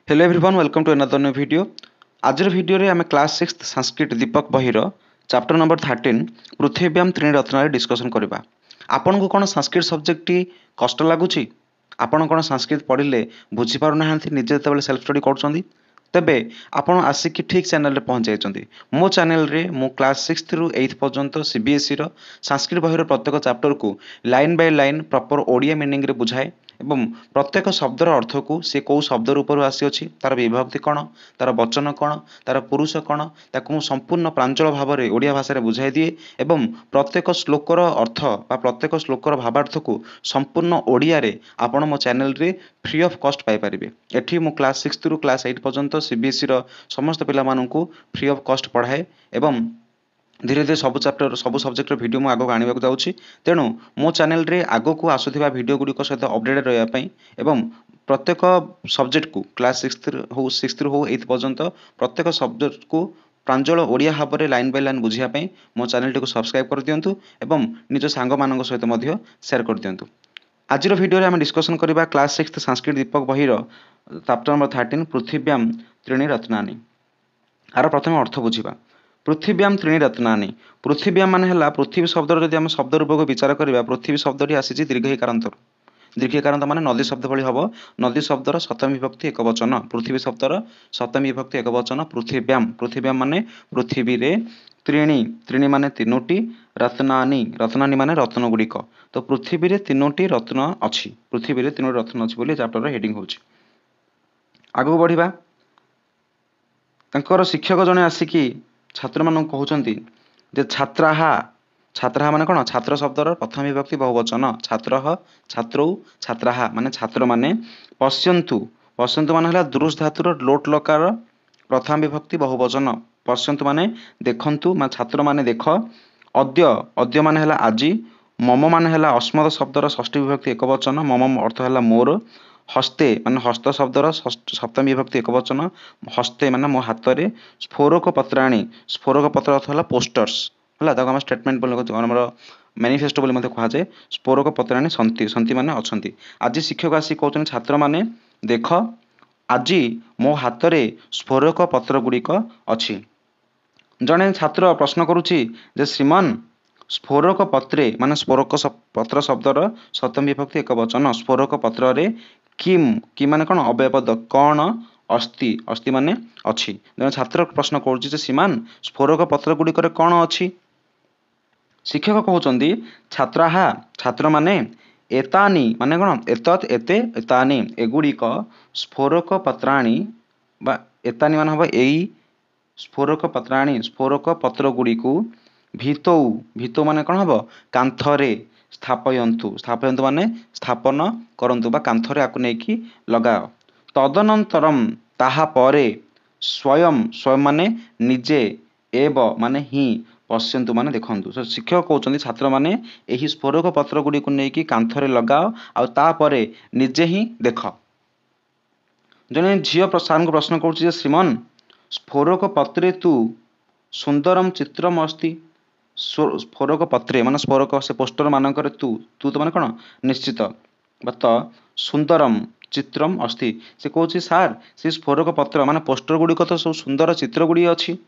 Hello everyone welcome to another new video. आज video रे आम क्लास 6 संस्कृत दीपक बहिर चैप्टर नंबर 13 पृथ्वीव्याम त्रीणी रत्न डिस्कसन करवा। आपन को कौन संस्कृत सब्जेक्ट कष्ट लगुच आपन कौन संस्कृत पढ़ले बुझीपार ना निजे जो सेल्फ स्टडी कर तेबे आपण आसिक ठीक चैनल पहुँच जाइए। मो चैनल रे मु क्लास 6 रु 8 पर्यंत सीबीएसई रो संस्कृत बहिर प्रत्येक चैप्टर को line by line proper Odia meaning रे बुझाए एवं प्रत्येक शब्दर अर्थ को सी कौ शब्द रूपर आसी तार विभक्ति कौन तार वचन कौन तार पुरुष कौन ताकू संपूर्ण प्रांजल भाव में ओडिया भाषा बुझाई दिए एवं प्रत्येक श्लोकर अर्थ बा प्रत्येक श्लोकर भावार्थ को संपूर्ण ओडिया रे आपण मो चैनल रे फ्री ऑफ कॉस्ट पाई परिबे। एठी मु क्लास 6 रु क्लास 8 पर्यंत सीबीएसई रो समस्त पिला माननकु फ्री ऑफ कॉस्ट पढ़ाए एवं धीरे धीरे सब चैप्टर सब सब्जेक्ट वीडियो मु आगो आनिबाकु जाउछि। तेणु मो चैनल रे आगो को आसुथिबा वीडियो गुडी सहित अपडेटेड रहया पई एवं प्रत्येक सब्जेक्ट को क्लास 6 रु 8 पर्यंत प्रत्येक सब्जेक्ट को प्रांजल ओडिया भाव में लाइन बाय लाइन बुझिया पई मो चैनल टी को सब्सक्राइब कर दियंतु एवं निज सांग मानक सहित मध्य शेयर कर दियंतु। आज वीडियो रे हम डिस्कशन करबा क्लास 6 संस्कृत दीपक बहिर चैप्टर नंबर 13 पृथ्वीव्याम त्रीणी रत्नानि। आर प्रथम अर्थ बुझिबा। पृथ्वीव्याम त्रीणी रत्नानि पृथ्वीव्याम मान है पृथ्वी शब्द जब आम शब्द रूप को विचार करवा पृथ्वी शब्द आसी दीर्घईकारांत दीर्घईकारांत मान नदी शब्द भली हम नदी शब्दर सप्तमी विभक्ति एक वचन पृथ्वी शब्दर सप्तमी विभक्ति एक वचन पृथ्वीव्याम पृथ्वीव्याम मान पृथ्वी रे त्रीणी त्रीणी मान तीनोटी रत्नानि रत्नानि मान रत्न गुड़िक तो पृथ्वी रे तीनोटी रत्न अच्छी पृथ्वी रे तीनोटी रत्न अच्छी बोली चैप्टर हेडिंग होची। आगु बढ़िबा तांकर शिक्षक जने आसिकी छात्र मान कहते जे छात्राहा छात्राहा माने कौन छात्र शब्दर प्रथम विभक्ति बहुवचन छात्र छात्रौ छात्राहा माने छात्र माने पश्यन्तु पश्यन्तु माने हला दुरुस धातुर लोट लकार प्रथम विभक्ति बहुवचन पश्यन्तु माने देखंतु मा छात्र माने देख अद्य अद्य माने हला आजी मम माने हला अस्मद शब्दर षष्ठी विभक्ति एक वचन मम अर्थ हला मोर हस्ते माने हस्त शब्दर सप्तमी विभक्ति एक वचन हस्ते माने मो हाथ रे स्फोरक पत्राणी स्फोरक पत्र अर्थ हला पोस्टर्स हला ताको हम स्टेटमेंट बोल हमर मैनिफेस्टो बोली मते कहा जाय स्फोरक पत्राणी सन्ति सन्ति माने अछंती। आज शिक्षक आसी कहउछन छात्र माने देख आजी मो हाथ रे स्फोरक पत्र गुड़िक अछि। जने छात्र प्रश्न करूछि जे श्रीमान स्फोरक पत्रे माने स्फोरक पत्र शब्दर सप्तमी विभक्ति एक वचन स्फोरक पत्र रे किम कि माने कौन अव्ययपद कौन अस्ति अस्ति माने अच्छी जन छात्र प्रश्न कर श्रीमान स्फोरक पत्र गुड़िक कौन अच्छी। शिक्षक कहते छात्राहा छात्र माने एतानी माने कौन एतत् एते एतानी एगुड़िक स्फोरक पत्राणी बा एतानी मान हम एई स्फोरक पत्राणी स्फोरक पत्र गुड़िक भीतौ भीतौ माने कौन हम कांथरे स्थापयन्तु स्थापयन्तु माने स्थापन करंतु बा कांथरे आकु नेकी लगाओ तदनंतरम ताहा परे स्वयं स्वयं माने निजे एव माने ही पश्यन्तु माने देखंतु। सो शिक्षक कहउछन्ती छात्र माने एही स्फोरक पत्र गुडी को नेकी कांथरे लगाओ आ ता परे निजे ही देख। जने झियो प्रसाद को प्रश्न करूछि जे श्रीमान स्फोरक पत्रे तु सुंदरम चित्रम अस्ति स्फोरक पत्रे माने स्फोरक से पोस्टर मानकर तू तू तो माने कौन निश्चित बत सुंदरम चित्रम अस्ति से कहूँ सार से स्फोरक पत्र माने पोस्टर गुड़िक तो सब सुंदर चित्र गुड़ी अच्छी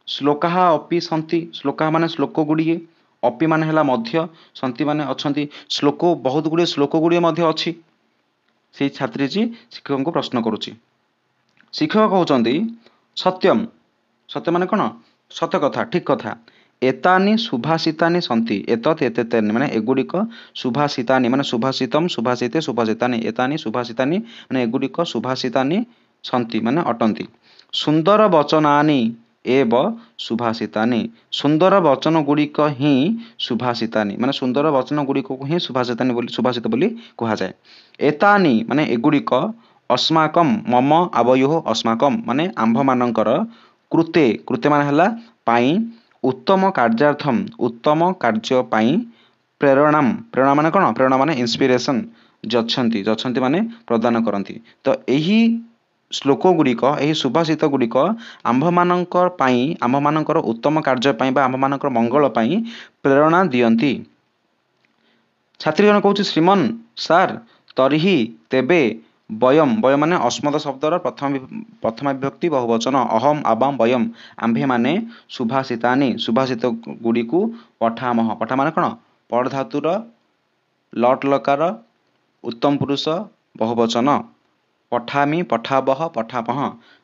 श्लोका अपि सन्ति श्लोका माने श्लोक गुड़िए अपि माने हला मध्य सन्ति माने अच्छी श्लोक बहुत गुड़िए श्लोक गुड़िए मध्य अच्छी से छात्री जी शिक्षक को प्रश्न करुच्ची। शिक्षक कहते सत्यम सत्य माने कौन सत्य कथा ठीक कथा एतानि सुभाषितानि सन्ति एतत् एतेतानि माने एगुड़िक सुभाषितानि माने सुभाषितम सुभाषिते सुभाषितानि एतानि सुभाषितानि माने एगुड़िक सुभाषितानि सन्ति माने अटन्ति सुंदर वचनानि एव सुभाषितानि सुंदर वचन गुड़िक ही सुभाषितानि माने सुंदर वचन गुड़िक ही सुभाषितानि बोली सुभाषित बोली कहा जाए। एतानि माने एगुड़िक अस्माकम मम आवयोः अस्माकम माने आंभ मानकर कृते कृते माने हला पाई उत्तम कार्यार्थम उत्तम कार्य पाई प्रेरणा प्रेरणा माने कौन प्रेरणा माने इंस्पिरेशन जच्छन्ति जच्छन्ति माने प्रदान करती तो यही श्लोक गुड़िक यही सुभाषित गुड़िक आंभ मानकर पाई आंभ मानकर उत्तम कार्य पाई बा आंभ मानकर मंगल पाई प्रेरणा दियंती। छात्री जन कहूँ श्रीमान सार तरिही तेबे ବୟମ୍ ବୟମ୍ ମାନେ ଅସ୍ମଦ ଶବ୍ଦର ପ୍ରଥମା ବିଭକ୍ତି ବହୁବଚନ। ଅହମ ଆବାମ ବୟମ୍ ଆମ୍ଭେମାନେ ସୁଭାଷିତାନି ସୁଭାଷିତ ଗୁଡ଼ିକୁ ପଠାମହ। ପଠା ମାନେ କ'ଣ? ପଡ଼ ଧାତୁର ଲଟ୍ ଲକାର ଉତ୍ତମ ପୁରୁଷ ବହୁବଚନ। ପଠାମି ପଠାବହ ପଠାପହ।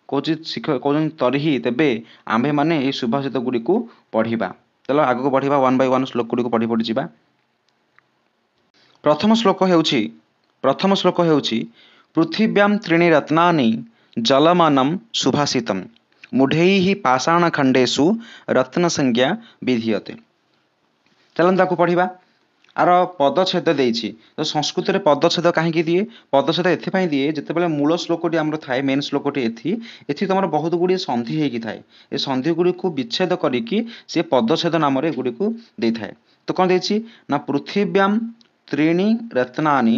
କହୁଛି ଶିକ୍ଷକ କହୁଛନ୍ତି ତରିହି ତେବେ ଆମ୍ଭେମାନେ ଏହି ସୁଭାଷିତ ଗୁଡ଼ିକୁ ପଢ଼ିବା। ଚାଲ ଆଗକୁ ପଢ଼ିବା ୱାନ୍ ବାଇ ୱାନ୍ ଶ୍ଲୋକ ଗୁଡ଼ିକୁ ପଢ଼ି ଯିବା। ପ୍ରଥମ ଶ୍ଲୋକ ହେଉଛି ପୃଥିବ୍ୟାଂ ତ୍ରୀଣି ରତ୍ନାନି ଜଲମନମ୍ ସୁଭାଷିତମ୍ ମୂଢ଼ୈଃ ପାଷାଣ ଖଣ୍ଡେଷୁ ରତ୍ନ ସଂଜ୍ଞା ବିଧୀୟତେ। ଚାଲନ୍ତୁ ତାକୁ ପଢ଼ିବା। ଆର ପଦଚ୍ଛେଦ ଦେଇଛି। ତ ସଂସ୍କୃତରେ ପଦଚ୍ଛେଦ କାହିଁକି ଦିଏ? ପଦଚ୍ଛେଦ ଏଥିପାଇଁ ଦିଏ ଯେତେବେଳେ ମୂଳ ଶ୍ଲୋକଟି ଆମର ଥାଏ, ମେନ୍ ଶ୍ଲୋକଟି ଏଠି ତମର ବହୁତ ଗୁଡ଼ିଏ ସନ୍ଧି ହେଇକି ଥାଏ। ଏ ସନ୍ଧି ଗୁଡ଼ିକୁ ବିଚ୍ଛେଦ କରିକି ସେ ପଦଚ୍ଛେଦ ନାମରେ ଏଗୁଡ଼ିକୁ ଦେଇଥାଏ। ତ କ'ଣ ଦେଇଛି ନା ପୃଥିବ୍ୟାଂ ତ୍ରୀଣି ରତ୍ନାନି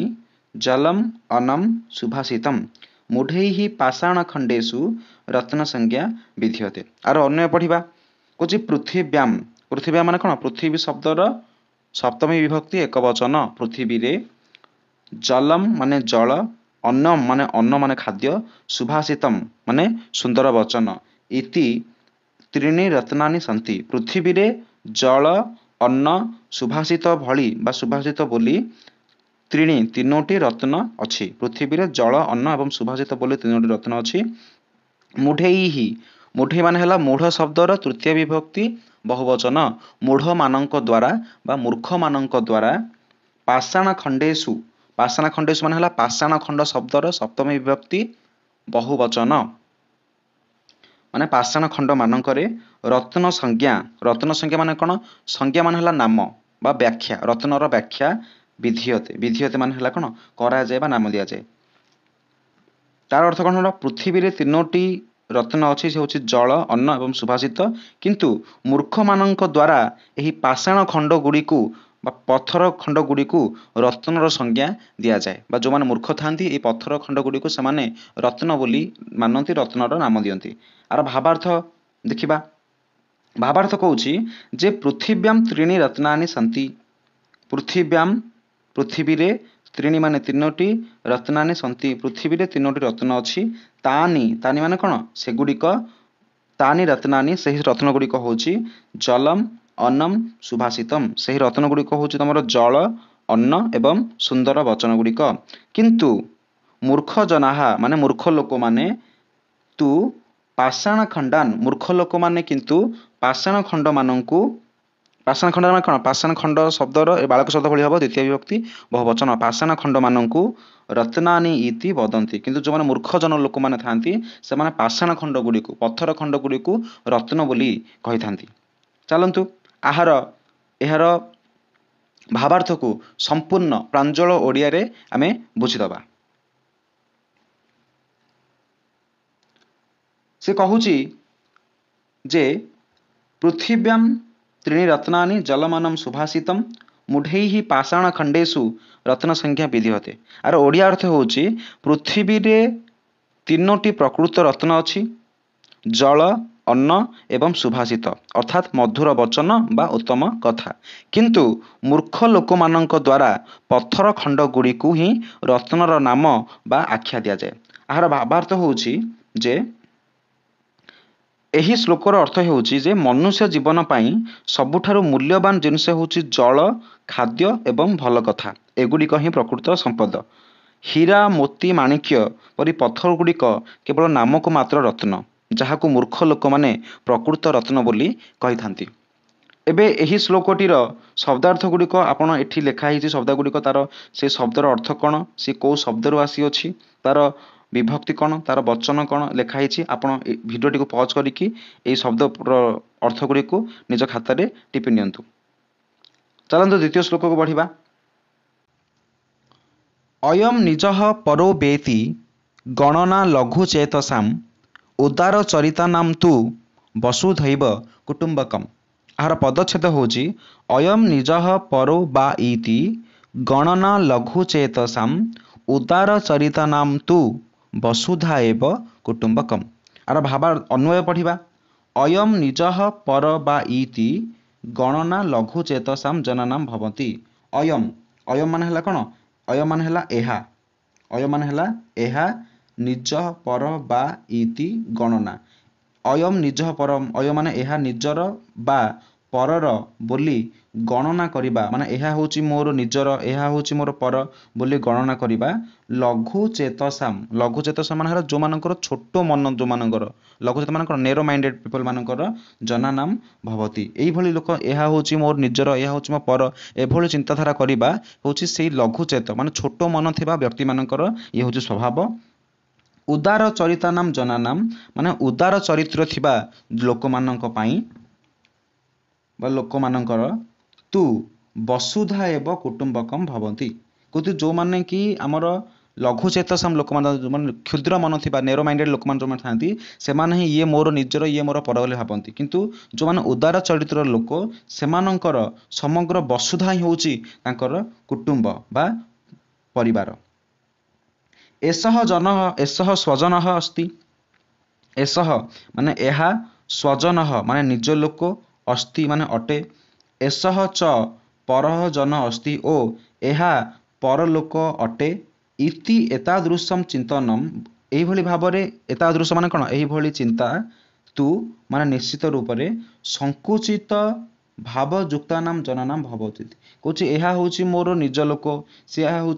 ଜଲମ୍ ଅନମ୍ ସୁଭାଷିତମ୍ ମୂଢ଼ୈଃ ପାଷାଣ ଖଣ୍ଡେଷୁ ରତ୍ନ ସଂଜ୍ଞା ବିଧୀୟତେ। ଆର ଅନ୍ୟ ପଢ଼ିବା। କହୁଛି ପୃଥିବ୍ୟାମ୍। ପୃଥିବ୍ୟାମ୍ ମାନେ କ'ଣ? ପୃଥିବୀ ଶବ୍ଦର ସପ୍ତମୀ ବିଭକ୍ତି ଏକବଚନ ପୃଥିବୀରେ। ଜଲମ୍ ମାନେ ଜଳ, ଅନ୍ନମ୍ ମାନେ ଅନ୍ନ ମାନେ ଖାଦ୍ୟ, ସୁଭାଷିତମ୍ ମାନେ ସୁନ୍ଦର ବଚନ। ଇତି ତ୍ରୀଣି ରତ୍ନାନି ସନ୍ତି। ପୃଥିବୀରେ ଜଳ, ଅନ୍ନ, ସୁଭାଷିତ ଭଳି ବା ସୁଭାଷିତ ବୋଲି ତିନୋଟି ରତ୍ନ ଅଛି। ପୃଥିବୀରେ ଜଳ, ଅନ୍ନ ଏବଂ ସୁଭାଷିତ ବୋଲି ତିନୋଟି ରତ୍ନ ଅଛି। ମୂଢ଼ୈଃ ମୂଢ଼ୈ ମାନେ ହେଲା ମୂଢ଼ ଶବ୍ଦର ତୃତୀୟ ବିଭକ୍ତି ବହୁବଚନ। ମୂଢ଼ମାନଙ୍କ ଦ୍ୱାରା ବା ମୂର୍ଖମାନଙ୍କ ଦ୍ୱାରା। ପାଷାଣ ଖଣ୍ଡେଷୁ ପାଷାଣ ଖଣ୍ଡେଷୁ ମାନେ ହେଲା ପାଷାଣ ଖଣ୍ଡ ଶବ୍ଦର ସପ୍ତମୀ ବିଭକ୍ତି ବହୁବଚନ। ମାନେ ପାଷାଣ ଖଣ୍ଡ ମାନଙ୍କରେ ରତ୍ନ ସଂଜ୍ଞା ମାନେ କ'ଣ? ସଂଜ୍ଞା ମାନେ ହେଲା ନାମ ବା ବ୍ୟାଖ୍ୟା। ରତ୍ନର ବ୍ୟାଖ୍ୟା ବିଧୀୟତେ। ବିଧୀୟତେ ମାନେ ହେଲା କ'ଣ? କରାଯାଏ ବା ନାମ ଦିଆଯାଏ। ତାର ଅର୍ଥ କ'ଣ ହେଲା? ପୃଥିବୀରେ ତିନୋଟି ରତ୍ନ ଅଛି, ସେ ହେଉଛି ଜଳ, ଅନ୍ନ ଏବଂ ସୁଭାଷିତ। କିନ୍ତୁ ମୂର୍ଖମାନଙ୍କ ଦ୍ୱାରା ଏହି ପାଷାଣ ଖଣ୍ଡ ଗୁଡ଼ିକୁ ବା ପଥର ଖଣ୍ଡ ଗୁଡ଼ିକୁ ରତ୍ନର ସଂଜ୍ଞା ଦିଆଯାଏ। ବା ଯେଉଁମାନେ ମୂର୍ଖ ଥାନ୍ତି ଏହି ପଥର ଖଣ୍ଡ ଗୁଡ଼ିକୁ ସେମାନେ ରତ୍ନ ବୋଲି ମାନନ୍ତି, ରତ୍ନର ନାମ ଦିଅନ୍ତି। ଆର ଭାବାର୍ଥ ଦେଖିବା। ଭାବାର୍ଥ କହୁଛି ଯେ ପୃଥିବ୍ୟାମ୍ ତ୍ରୀଣି ରତ୍ନାନି ସନ୍ତି। ପୃଥିବ୍ୟାମ୍ ପୃଥିବୀରେ ତ୍ରୀଣି ମାନେ ତିନୋଟି ରତ୍ନାନି ସନ୍ତି ପୃଥିବୀରେ ତିନୋଟି ରତ୍ନ ଅଛି। ତାନି ମାନେ କ'ଣ? ସେଗୁଡ଼ିକ। ତାନି ରତ୍ନାନି ସେହି ରତ୍ନ ଗୁଡ଼ିକ ହେଉଛି ଜଲମ୍ ଅନମ୍ ସୁଭାଷିତମ୍। ସେହି ରତ୍ନ ଗୁଡ଼ିକ ହେଉଛି ତମର ଜଳ, ଅନ୍ନ ଏବଂ ସୁନ୍ଦର ବଚନ ଗୁଡ଼ିକ। କିନ୍ତୁ ମୂର୍ଖ ଜନାହା ମାନେ ମୂର୍ଖ ଲୋକମାନେ ତୁ ପାଷାଣ ଖଣ୍ଡାନ୍ ମୂର୍ଖ ଲୋକମାନେ କିନ୍ତୁ ପାଷାଣ ଖଣ୍ଡମାନଙ୍କୁ ପାଷାଣ ଖଣ୍ଡ ମାନେ କ'ଣ? ପାଷାଣ ଖଣ୍ଡ ଶବ୍ଦର ବାଳକ ଶବ୍ଦ ଭଳି ହେବ ଦ୍ୱିତୀୟ ବିଭକ୍ତି ବହୁବଚନ। ପାଷାଣ ଖଣ୍ଡମାନଙ୍କୁ ରତ୍ନାନି ଇତି ବଦନ୍ତି। କିନ୍ତୁ ଯେଉଁମାନେ ମୂର୍ଖ ଜନ ଲୋକମାନେ ଥାନ୍ତି ସେମାନେ ପାଷାଣ ଖଣ୍ଡ ଗୁଡ଼ିକୁ ପଥର ଖଣ୍ଡ ଗୁଡ଼ିକୁ ରତ୍ନ ବୋଲି କହିଥାନ୍ତି। ଚାଲନ୍ତୁ ଏହାର ଭାବାର୍ଥକୁ ସମ୍ପୂର୍ଣ୍ଣ ପ୍ରାଞ୍ଜଳ ଓଡ଼ିଆରେ ଆମେ ବୁଝିଦେବା। ସେ କହୁଛି ଯେ ପୃଥିବ୍ୟାମ୍ ତ୍ରୀଣି ରତ୍ନାନି ଜଲମନମ୍ ସୁଭାଷିତମ୍ ମୂଢ଼ୈଃ ପାଷାଣ ଖଣ୍ଡେଷୁ ରତ୍ନ ସଂଜ୍ଞା ବିଧୀୟତେ। ଆର ଓଡ଼ିଆ ଅର୍ଥ ହେଉଛି ପୃଥିବୀରେ ତିନୋଟି ପ୍ରକୃତ ରତ୍ନ ଅଛି, ଜଳ, ଅନ୍ନ ଏବଂ ସୁଭାଷିତ ଅର୍ଥାତ୍ ମଧୁର ବଚନ ବା ଉତ୍ତମ କଥା। କିନ୍ତୁ ମୂର୍ଖ ଲୋକମାନଙ୍କ ଦ୍ୱାରା ପଥର ଖଣ୍ଡ ଗୁଡ଼ିକୁ ହିଁ ରତ୍ନର ନାମ ବା ଆଖ୍ୟା ଦିଆଯାଏ। ଏହାର ଭାବାର୍ଥ ହେଉଛି ଯେ ଏହି ଶ୍ଲୋକର ଅର୍ଥ ହେଉଛି ଯେ ମନୁଷ୍ୟ ଜୀବନ ପାଇଁ ସବୁଠାରୁ ମୂଲ୍ୟବାନ ଜିନିଷ ହେଉଛି ଜଳ, ଖାଦ୍ୟ ଏବଂ ଭଲ କଥା। ଏଗୁଡ଼ିକ ହିଁ ପ୍ରକୃତ ସମ୍ପଦ। ହୀରା, ମୋତି, ମାଣିକ୍ୟ ପରି ପଥର ଗୁଡ଼ିକ କେବଳ ନାମକୁ ମାତ୍ର ରତ୍ନ, ଯାହାକୁ ମୂର୍ଖ ଲୋକମାନେ ପ୍ରକୃତ ରତ୍ନ ବୋଲି କହିଥାନ୍ତି। ଏବେ ଏହି ଶ୍ଲୋକଟିର ଶବ୍ଦାର୍ଥ ଗୁଡ଼ିକ ଆପଣ ଏଠି ଲେଖା ହେଇଛି। ଶବ୍ଦ ଗୁଡ଼ିକ ତାର ସେ ଶବ୍ଦର ଅର୍ଥ କ'ଣ, ସେ କେଉଁ ଶବ୍ଦରୁ ଆସିଅଛି, ତାର ବିଭକ୍ତି କ'ଣ, ତାର ବଚନ କ'ଣ ଲେଖା ହେଇଛି। ଆପଣ ଭିଡ଼ିଓଟିକୁ ପଜ୍ କରିକି ଏହି ଶବ୍ଦର ଅର୍ଥ ଗୁଡ଼ିକୁ ନିଜ ଖାତାରେ ଟିପି ନିଅନ୍ତୁ। ଚାଲନ୍ତୁ ଦ୍ୱିତୀୟ ଶ୍ଲୋକକୁ ପଢ଼ିବା। ଅୟଂ ନିଜଃ ପରୋ ବେତି ଗଣନା ଲଘୁ ଚେତସାମ୍ ଉଦାର ଚରିତାନାମ୍ ତୁ ବସୁଧୈବ କୁଟୁମ୍ବକମ୍। ଏହାର ପଦଚ୍ଛେଦ ହେଉଛି ଅୟଂ ନିଜଃ ପରୋ ବା ଇତି ଗଣନା ଲଘୁ ଚେତସାମ୍ ଉଦାର ଚରିତାନାମ୍ ତୁ ବସୁଧା ଏବ କୁଟୁମ୍ବକମ୍। ଆର ଅନ୍ୱୟ ପଢ଼ିବା। ଅୟଂ ନିଜଃ ପର ବା ଇତି ଗଣନା ଲଘୁ ଚେତସାମ୍ ଜନାନାମ୍ ଭବନ୍ତି। ଅୟଂ ମାନେ ହେଲା କ'ଣ? ଅୟଂ ମାନେ ହେଲା ଏହା। ଅୟ ମାନେ ହେଲା ଏହା, ନିଜ, ପର ବା ଇତି ଗଣନା। ଅୟମ ନିଜ ପରମ, ଅୟ ମାନେ ଏହା ନିଜର ବା ପରର ବୋଲି ଗଣନା କରିବା, ମାନେ ଏହା ହେଉଛି ମୋର ନିଜର, ଏହା ହେଉଛି ମୋର ପର ବୋଲି ଗଣନା କରିବା। ଲଘୁ ଚେତସାମ, ଲଘୁ ଚେତସାମ ମାନେ ହେଲା ଯେଉଁମାନଙ୍କର ଛୋଟ ମନ, ଯେଉଁମାନଙ୍କର ଲଘୁ ଚେତ ମାନଙ୍କର ନେରୋ ମାଇଣ୍ଡେଡ୍ ପିପଲ ମାନଙ୍କର ଜନାନାମ ଭବତି। ଏଇଭଳି ଲୋକ ଏହା ହେଉଛି ମୋର ନିଜର, ଏହା ହେଉଛି ମୋ ପର, ଏଭଳି ଚିନ୍ତାଧାରା କରିବା ହେଉଛି ସେଇ ଲଘୁ ଚେତ ମାନେ ଛୋଟ ମନ ଥିବା ବ୍ୟକ୍ତିମାନଙ୍କର ଇଏ ହେଉଛି ସ୍ୱଭାବ। ଉଦାର ଚରିତାନାମ ଜନାନାମ ମାନେ ଉଦାର ଚରିତ୍ର ଥିବା ଲୋକମାନଙ୍କ ପାଇଁ ବା ଲୋକମାନଙ୍କର ତୁ ବସୁଧା ଏବଂ କୁଟୁମ୍ବକମ୍ ଭବନ୍ତି। କହୁଛି ଯେଉଁମାନେ କି ଆମର ଲଘୁ ଚେତସାମ ଲୋକମାନେ, ଯେଉଁମାନେ କ୍ଷୁଦ୍ର ମନ ଥିବା ନେରୋ ମାଇଣ୍ଡେଡ୍ ଲୋକମାନେ ଯେଉଁମାନେ ଥାଆନ୍ତି, ସେମାନେ ହିଁ ଇଏ ମୋର ନିଜର, ଇଏ ମୋର ପର ବୋଲି ଭାବନ୍ତି। କିନ୍ତୁ ଯେଉଁମାନେ ଉଦାର ଚରିତ୍ରର ଲୋକ, ସେମାନଙ୍କର ସମଗ୍ର ବସୁଧା ହିଁ ହେଉଛି ତାଙ୍କର କୁଟୁମ୍ବ ବା ପରିବାର। ଏସହ ସ୍ୱଜନଃ ଅସ୍ତି, ଏସହ ମାନେ ଏହା, ସ୍ୱଜନଃ ମାନେ ନିଜ ଲୋକ, ଅସ୍ତି ମାନେ ଅଟେ, ଏସହ ଚ ପରଃ ଜନ ଅସ୍ତି ଓ ଏହା ପରଲୋକ ଅଟେ। ଇତି ଏତାଦୃଶମ୍ ଚିନ୍ତନମ୍ ଏଇଭଳି ଭାବରେ, ଏତାଦୃଶ ମାନେ କ'ଣ, ଏଇଭଳି ଚିନ୍ତା, ତୁ ମାନେ ନିଶ୍ଚିତ ରୂପରେ ସଂକୁଚିତ ଭାବଯୁକ୍ତାନାମ ଜନାନାମ ଭବତି। କହୁଛି ଏହା ହେଉଛି ମୋର ନିଜ ଲୋକ,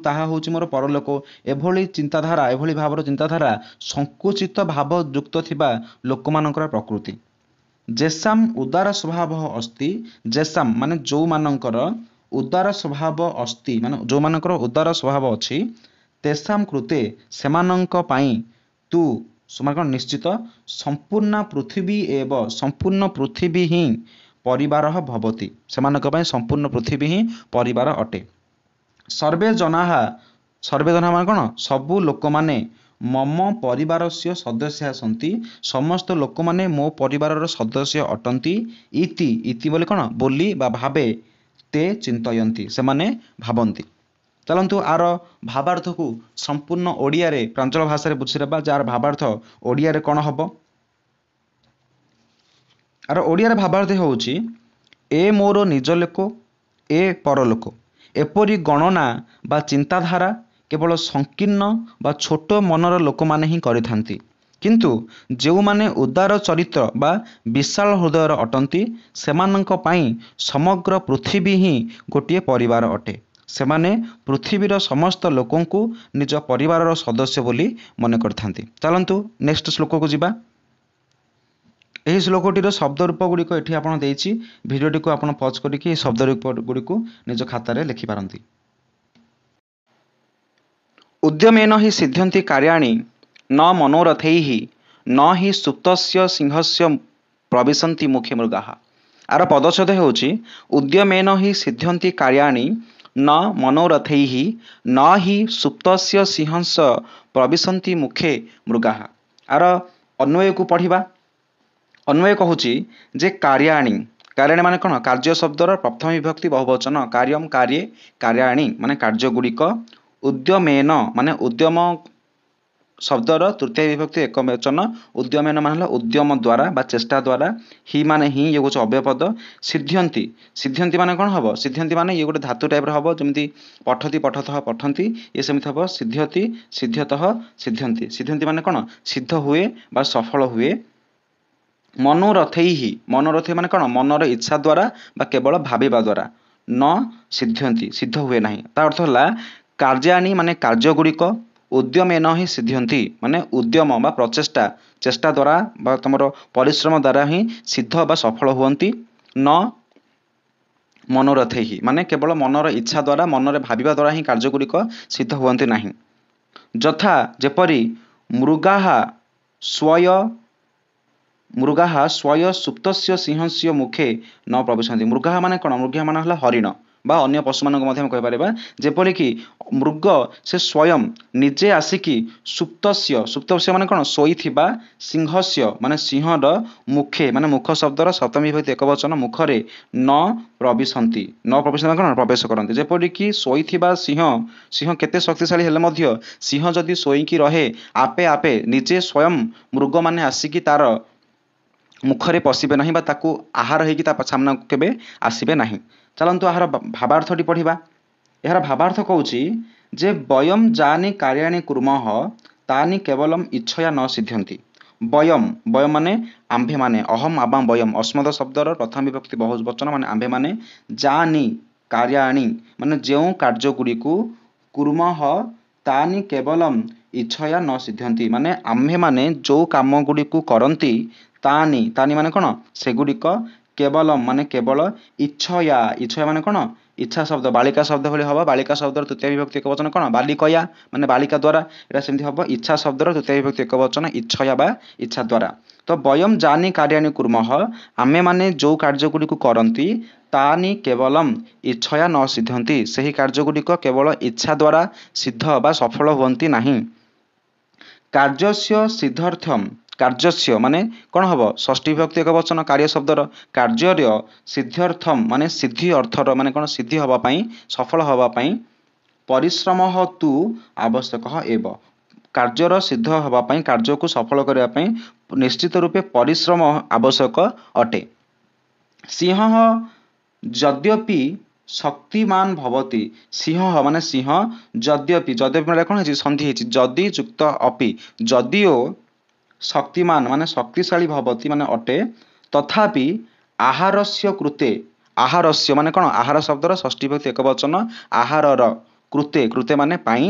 ତାହା ହେଉଛି ମୋର ପରଲୋକ, ଏଭଳି ଚିନ୍ତାଧାରା, ଏଭଳି ଭାବର ଚିନ୍ତାଧାରା ସଂକୁଚିତ ଭାବଯୁକ୍ତ ଥିବା ଲୋକମାନଙ୍କର ପ୍ରକୃତି। ଜେସାମ୍ ଉଦାର ସ୍ୱଭାବ ଅସ୍ତି, ଜେସାମ୍ ମାନେ ଯେଉଁମାନଙ୍କର ଉଦାର ସ୍ୱଭାବ ଅସ୍ତି ମାନେ ଯେଉଁମାନଙ୍କର ଉଦାର ସ୍ୱଭାବ ଅଛି, ତେସାମ୍ କୃତେ ସେମାନଙ୍କ ପାଇଁ, ତୁ ସେମାନେ ନିଶ୍ଚିତ, ସମ୍ପୂର୍ଣ୍ଣ ପୃଥିବୀ ଏବ ସମ୍ପୂର୍ଣ୍ଣ ପୃଥିବୀ ହିଁ ପରିବାର ଭବତି, ସେମାନଙ୍କ ପାଇଁ ସମ୍ପୂର୍ଣ୍ଣ ପୃଥିବୀ ହିଁ ପରିବାର ଅଟେ। ସର୍ବେ ଜନାହା, ସର୍ବେ ଜନାହା ମାନେ କ'ଣ, ସବୁ ଲୋକମାନେ, ମମ ପରିବାରସ୍ୟ ସଦସ୍ୟ ଆସନ୍ତି, ସମସ୍ତ ଲୋକମାନେ ମୋ ପରିବାରର ସଦସ୍ୟ ଅଟନ୍ତି। ଇତି, ଇତି ବୋଲି କ'ଣ, ବୋଲି ବା ଭାବେ, ତେ ଚିନ୍ତୟନ୍ତି ସେମାନେ ଭାବନ୍ତି। ଚାଲନ୍ତୁ ଆର ଭାବାର୍ଥକୁ ସମ୍ପୂର୍ଣ୍ଣ ଓଡ଼ିଆରେ ପ୍ରାଞ୍ଜଳ ଭାଷାରେ ବୁଝିଦେବା, ଯାହାର ଭାବାର୍ଥ ଓଡ଼ିଆରେ କ'ଣ ହେବ। ଆର ଓଡ଼ିଆରେ ଭାବାର୍ଥ ହେଉଛି, ଏ ମୋର ନିଜ ଲୋକ, ଏ ପରଲୋକ, ଏପରି ଗଣନା ବା ଚିନ୍ତାଧାରା କେବଳ ସଂକୀର୍ଣ୍ଣ ବା ଛୋଟ ମନର ଲୋକମାନେ ହିଁ କରିଥାନ୍ତି। କିନ୍ତୁ ଯେଉଁମାନେ ଉଦାର ଚରିତ୍ର ବା ବିଶାଳ ହୃଦୟର ଅଟନ୍ତି, ସେମାନଙ୍କ ପାଇଁ ସମଗ୍ର ପୃଥିବୀ ହିଁ ଗୋଟିଏ ପରିବାର ଅଟେ। ସେମାନେ ପୃଥିବୀର ସମସ୍ତ ଲୋକଙ୍କୁ ନିଜ ପରିବାରର ସଦସ୍ୟ ବୋଲି ମନେ କରିଥାନ୍ତି। ଚାଲନ୍ତୁ ନେକ୍ସଟ ଶ୍ଲୋକକୁ ଯିବା। ଏହି ଶ୍ଲୋକଟିର ଶବ୍ଦ ରୂପ ଗୁଡ଼ିକ ଏଠି ଆପଣ ଦେଇଛି, ଭିଡ଼ିଓଟିକୁ ଆପଣ ପଜ୍ କରିକି ଏହି ଶବ୍ଦ ରୂପ ଗୁଡ଼ିକୁ ନିଜ ଖାତାରେ ଲେଖିପାରନ୍ତି। ଉଦ୍ୟମେନ ହି ସିଦ୍ଧ୍ୟନ୍ତି କାର୍ଯ୍ୟାଣି ନ ମନୋରଥୈଃ ନ ହି ସୁପ୍ତସ୍ୟ ସିଂହସ୍ୟ ପ୍ରବିଶନ୍ତି ମୁଖେ ମୃଗାଃ। ଆର ପଦଚ୍ଛେଦ ହେଉଛି, ଉଦ୍ୟମେନ ହି ସିଦ୍ଧ୍ୟନ୍ତି କାର୍ଯ୍ୟାଣି ନ ମନୋରଥୈଃ ନ ହି ସୁପ୍ତସ୍ୟ ସିଂହସ୍ୟ ପ୍ରବିଶନ୍ତି ମୁଖେ ମୃଗାଃ। ଆର ଅନ୍ୱୟକୁ ପଢ଼ିବା। ଅନ୍ୱୟ କହୁଛି ଯେ କାର୍ଯ୍ୟାଣି, କାର୍ଯ୍ୟାଣି ମାନେ କ'ଣ, କାର୍ଯ୍ୟ ଶବ୍ଦର ପ୍ରଥମ ବିଭକ୍ତି ବହୁବଚନ, କାର୍ଯ୍ୟମ୍ କାର୍ଯ୍ୟେ, କାର୍ଯ୍ୟାଣି ମାନେ କାର୍ଯ୍ୟଗୁଡ଼ିକ, ଉଦ୍ୟମେନ ମାନେ ଉଦ୍ୟମ ଶବ୍ଦର ତୃତୀୟ ବିଭକ୍ତି ଏକବଚନ, ଉଦ୍ୟମେନ ମାନେ ହେଲା ଉଦ୍ୟମ ଦ୍ୱାରା ବା ଚେଷ୍ଟା ଦ୍ୱାରା, ହି ମାନେ ହିଁ, ଇଏ ହେଉଛି ଅବ୍ୟୟପଦ, ସିଦ୍ଧ୍ୟନ୍ତି, ସିଦ୍ଧ୍ୟନ୍ତି ମାନେ କ'ଣ ହେବ, ସିଦ୍ଧ୍ୟନ୍ତି ମାନେ ଇଏ ଗୋଟେ ଧାତୁ ଟାଇପ୍ର ହେବ, ଯେମିତି ପଠତି ପଠତଃ ପଠନ୍ତି, ଇଏ ସେମିତି ହେବ ସିଦ୍ଧ୍ୟତି ସିଦ୍ଧ୍ୟତଃ ସିଦ୍ଧ୍ୟନ୍ତି। ସିଦ୍ଧ୍ୟନ୍ତି ମାନେ କ'ଣ, ସିଦ୍ଧ ହୁଏ ବା ସଫଳ ହୁଏ। ମନୋରଥୈଃ, ମନୋରଥୈ ମାନେ କ'ଣ, ମନର ଇଚ୍ଛା ଦ୍ୱାରା ବା କେବଳ ଭାବିବା ଦ୍ୱାରା, ନ ସିଦ୍ଧ୍ୟନ୍ତି ସିଦ୍ଧ ହୁଏ ନାହିଁ। ତା ଅର୍ଥ ହେଲା କାର୍ଯ୍ୟାଣି ମାନେ କାର୍ଯ୍ୟଗୁଡ଼ିକ, ଉଦ୍ୟମେନ ହିଁ ସିଦ୍ଧ୍ୟନ୍ତି ମାନେ ଉଦ୍ୟମ ବା ପ୍ରଚେଷ୍ଟା, ଚେଷ୍ଟା ଦ୍ୱାରା ବା ତୁମର ପରିଶ୍ରମ ଦ୍ୱାରା ହିଁ ସିଦ୍ଧ ବା ସଫଳ ହୁଅନ୍ତି। ନ ମନୋରଥୈଃ ମାନେ କେବଳ ମନର ଇଚ୍ଛା ଦ୍ୱାରା, ମନରେ ଭାବିବା ଦ୍ୱାରା ହିଁ କାର୍ଯ୍ୟଗୁଡ଼ିକ ସିଦ୍ଧ ହୁଅନ୍ତି ନାହିଁ। ଯଥା ଯେପରି ମୃଗାଃ ସ୍ୱୟ ସୁପ୍ତସ୍ୟ ସିଂହସ୍ୟ ମୁଖେ ନ ପ୍ରବିଶନ୍ତି। ମୃଗାଃ ମାନେ କ'ଣ, ମୃଗାଃ ମାନେ ହେଲା ହରିଣ ବା ଅନ୍ୟ ପଶୁମାନଙ୍କୁ ମଧ୍ୟ ଆମେ କହିପାରିବା। ଯେପରିକି ମୃଗ ସେ ସ୍ୱୟଂ ନିଜେ ଆସିକି ସୁପ୍ତସ୍ୟ ମାନେ କ'ଣ, ଶୋଇଥିବା, ସିଂହସ୍ୟ ମାନେ ସିଂହର, ମୁଖେ ମାନେ ମୁଖ ଶବ୍ଦର ସପ୍ତମୀ ବିଭକ୍ତି ଏକବଚନ, ମୁଖରେ, ନ ପ୍ରବିଶନ୍ତି, ନ ପ୍ରବିଶନ୍ତି ମାନେ କ'ଣ, ପ୍ରବେଶ କରନ୍ତି। ଯେପରିକି ଶୋଇଥିବା ସିଂହ କେତେ ଶକ୍ତିଶାଳୀ ହେଲେ ମଧ୍ୟ ସିଂହ ଯଦି ଶୋଇକି ରହେ, ଆପେ ଆପେ ନିଜେ ସ୍ୱୟଂ ମୃଗମାନେ ଆସିକି ତାର ମୁଖରେ ପଶିବେ ନାହିଁ ବା ତାକୁ ଆହାର ହେଇକି ତା ସାମ୍ନାକୁ କେବେ ଆସିବେ ନାହିଁ। ଚାଲନ୍ତୁ ଆହାର ଭାବାର୍ଥଟି ପଢ଼ିବା। यार भावार्थ कहूँ जे वयम जानी कार्याणि कुर्मः तानि केवलम इच्छया न सिद्ध्यन्ति। वयम वयम माने आम्भे माने अहम आबाम वयम अस्मद शब्दर प्रथम विभक्ति बहुवचन माने आम्भे माने जानी कार्याणि माने ଯେଉଁ କାର୍ଯ୍ୟଗୁଡ଼ିକୁ କୁର୍ମଃ ତାନି କେବଲମ୍ ଇଚ୍ଛୟା ନ ସିଦ୍ଧନ୍ତି ମାନେ ଆମ୍ଭେମାନେ ଯେଉଁ କାମଗୁଡ଼ିକୁ କରନ୍ତି ତାନି ତାନି ମାନେ କ'ଣ ସେଗୁଡ଼ିକ କେବଲମ୍ ମାନେ କେବଳ ଇଚ୍ଛୟା ଇଚ୍ଛୟା ମାନେ କ'ଣ ଇଚ୍ଛା ଶବ୍ଦ ବାଳିକା ଶବ୍ଦ ଭଳି ହେବ ବାଳିକା ଶବ୍ଦର ତୃତୀୟ ବିଭକ୍ତି ଏକବଚନ କ'ଣ ବାଲିକୟା ମାନେ ବାଳିକା ଦ୍ୱାରା ଏଇଟା ସେମିତି ହେବ ଇଚ୍ଛା ଶବ୍ଦର ତୃତୀୟ ବିଭକ୍ତି ଏକବଚନ ଇଚ୍ଛୟା ବା ଇଚ୍ଛା ଦ୍ୱାରା ତ ବୟମ୍ ଜାନି कार्याणि କୁର୍ମଃ ଆମେମାନେ ଯେଉଁ କାର୍ଯ୍ୟଗୁଡ଼ିକୁ କରନ୍ତି ତାନି କେବଲମ୍ ଇଚ୍ଛୟା ନ ସିଦ୍ଧନ୍ତି ସେହି କାର୍ଯ୍ୟଗୁଡ଼ିକ କେବଳ ଇଚ୍ଛା ଦ୍ୱାରା ସିଦ୍ଧ ବା ସଫଳ ହୁଅନ୍ତି ନାହିଁ। କାର୍ଯ୍ୟସ୍ୟ ସିଦ୍ଧ୍ୟର୍ଥମ୍ କାର୍ଯ୍ୟସ୍ୟ ମାନେ କ'ଣ ହେବ ଷଷ୍ଠୀ ବିଭକ୍ତି ଏକବଚନ कार्य ଶବ୍ଦର କାର୍ଯ୍ୟର ସିଦ୍ଧ୍ୟର୍ଥମ୍ ମାନେ ସିଦ୍ଧି ଅର୍ଥର ମାନେ କ'ଣ ସିଦ୍ଧି ହେବା ପାଇଁ ସଫଳ ହେବା ପାଇଁ ପରିଶ୍ରମ ତୁ ଆବଶ୍ୟକ ଏବ କାର୍ଯ୍ୟର ସିଦ୍ଧ ହେବା ପାଇଁ କାର୍ଯ୍ୟକୁ ସଫଳ କରିବା ପାଇଁ ନିଶ୍ଚିତ ରୂପେ ପରିଶ୍ରମ ଆବଶ୍ୟକ ଅଟେ। ସିଂହ ଯଦ୍ୟପି ଶକ୍ତିମାନ ଭବତି ସିଂହ ମାନେ ସିଂହ ଯଦ୍ୟପି ଯଦ୍ୟପି ମାନେ କ'ଣ ହେଇଛି ସନ୍ଧି ହେଇଛି ଯଦି ଯୁକ୍ତ ଅପି ଯଦିଓ ଶକ୍ତିମାନ ମାନେ ଶକ୍ତିଶାଳୀ ଭବତି ମାନେ ଅଟେ ତଥାପି ଆହାରସ୍ୟ କୃତେ ଆହାରସ୍ୟ ମାନେ କ'ଣ ଆହାର ଶବ୍ଦର ଷଷ୍ଠୀ ବିଭକ୍ତି ଏକବଚନ ଆହାରର କୃତେ କୃତେ ମାନେ ପାଇଁ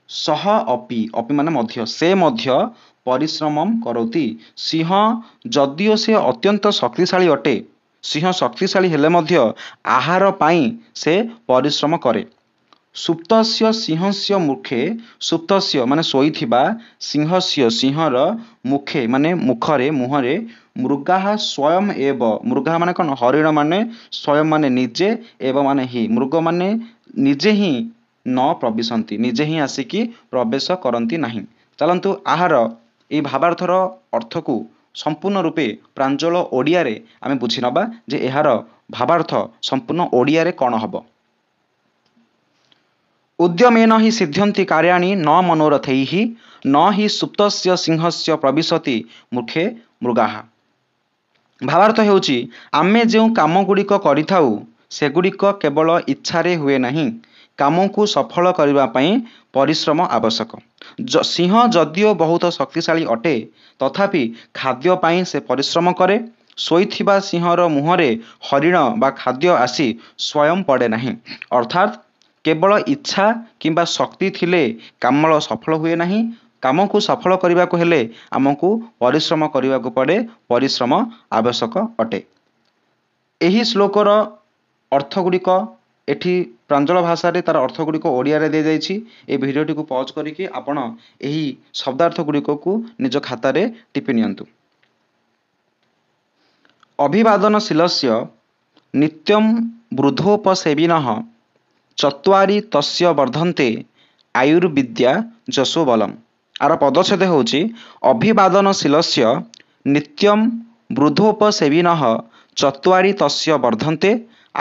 ସହ ଅପି ଅପି ମାନେ ମଧ୍ୟ ସେ ମଧ୍ୟ ପରିଶ୍ରମ କରନ୍ତି। ସିଂହ ଯଦିଓ ସେ ଅତ୍ୟନ୍ତ ଶକ୍ତିଶାଳୀ ଅଟେ ସିଂହ ଶକ୍ତିଶାଳୀ ହେଲେ ମଧ୍ୟ ଆହାର ପାଇଁ ସେ ପରିଶ୍ରମ କରେ। ସୁପ୍ତସ୍ୟ ସିଂହସ୍ୟ ମୁଖେ ସୁପ୍ତସ୍ୟ ମାନେ ଶୋଇଥିବା ସିଂହସ୍ୟ ସିଂହର ମୁଖେ ମାନେ ମୁଖରେ ମୁହଁରେ ମୃଗାଃ ସ୍ୱୟଂ ଏବ ମୃଗାଃ ମାନେ କ'ଣ ହରିଣ ମାନେ ସ୍ୱୟଂ ମାନେ ନିଜେ ଏବ ମାନେ ହିଁ ମୃଗ ମାନେ ନିଜେ ହିଁ ନ ପ୍ରବିଶନ୍ତି ନିଜେ ହିଁ ଆସିକି ପ୍ରବେଶ କରନ୍ତି ନାହିଁ। ଚାଲନ୍ତୁ ଆହାର ଏହି ଭାବାର୍ଥର ଅର୍ଥକୁ ସମ୍ପୂର୍ଣ୍ଣ ରୂପେ ପ୍ରାଞ୍ଜଳ ଓଡ଼ିଆରେ ଆମେ ବୁଝି ନେବା ଯେ ଏହାର ଭାବାର୍ଥ ସମ୍ପୂର୍ଣ୍ଣ ଓଡ଼ିଆରେ କ'ଣ ହେବ। ଉଦ୍ୟମେନ ହି ସିଦ୍ଧ୍ୟନ୍ତି कार्याणि न मनोरथैः न हि ସୁପ୍ତସ୍ୟ ସିଂହସ୍ୟ ପ୍ରବିଶତି ମୁଖେ ମୃଗାଃ। ଭାବାର୍ଥ ହେଉଛି ଆମେ ଯେଉଁ କାମଗୁଡ଼ିକ କରିଥାଉ ସେଗୁଡ଼ିକ କେବଳ ଇଚ୍ଛାରେ ହୁଏ ନାହିଁ କାମକୁ ସଫଳ କରିବା ପାଇଁ ପରିଶ୍ରମ ଆବଶ୍ୟକ। ସିଂହ ଯଦିଓ ବହୁତ ଶକ୍ତିଶାଳୀ ଅଟେ ତଥାପି ଖାଦ୍ୟ ପାଇଁ ସେ ପରିଶ୍ରମ କରେ। ଶୋଇଥିବା ସିଂହର ମୁହଁରେ ହରିଣ ବା ଖାଦ୍ୟ ଆସି ସ୍ୱୟଂ ପଡ଼େ ନାହିଁ ଅର୍ଥାତ୍ କେବଳ ଇଚ୍ଛା କିମ୍ବା ଶକ୍ତି ଥିଲେ କାମ ସଫଳ ହୁଏ ନାହିଁ କାମକୁ ସଫଳ କରିବାକୁ ହେଲେ ଆମକୁ ପରିଶ୍ରମ କରିବାକୁ ପଡ଼େ ପରିଶ୍ରମ ଆବଶ୍ୟକ ଅଟେ। ଏହି ଶ୍ଲୋକର ଅର୍ଥଗୁଡ଼ିକ ଏଠି ପ୍ରାଞ୍ଜଳ ଭାଷାରେ ତାର ଅର୍ଥଗୁଡ଼ିକ ଓଡ଼ିଆରେ ଦିଆଯାଇଛି। ଏହି ଭିଡ଼ିଓଟିକୁ ପଜ୍ କରିକି ଆପଣ ଏହି ଶବ୍ଦାର୍ଥ ଗୁଡ଼ିକକୁ ନିଜ ଖାତାରେ ଟିପି ନିଅନ୍ତୁ। ଅଭିବାଦନଶୀଲସ୍ୟ ନିତ୍ୟଂ ବୃଦ୍ଧୋପସେବିନଃ ଚତ୍ୱାରି ତସ୍ୟ ବର୍ଦ୍ଧନ୍ତେ ଆୟୁର୍ବିଦ୍ୟା ଯଶୋ ବଲମ୍। ଆର ପଦଚ୍ଛେଦ ହେଉଛି ଅଭିବାଦନଶୀଲସ୍ୟ ନିତ୍ୟଂ ବୃଦ୍ଧୋପସେବିନଃ ଚତ୍ୱାରି ତସ୍ୟ ବର୍ଦ୍ଧନ୍ତେ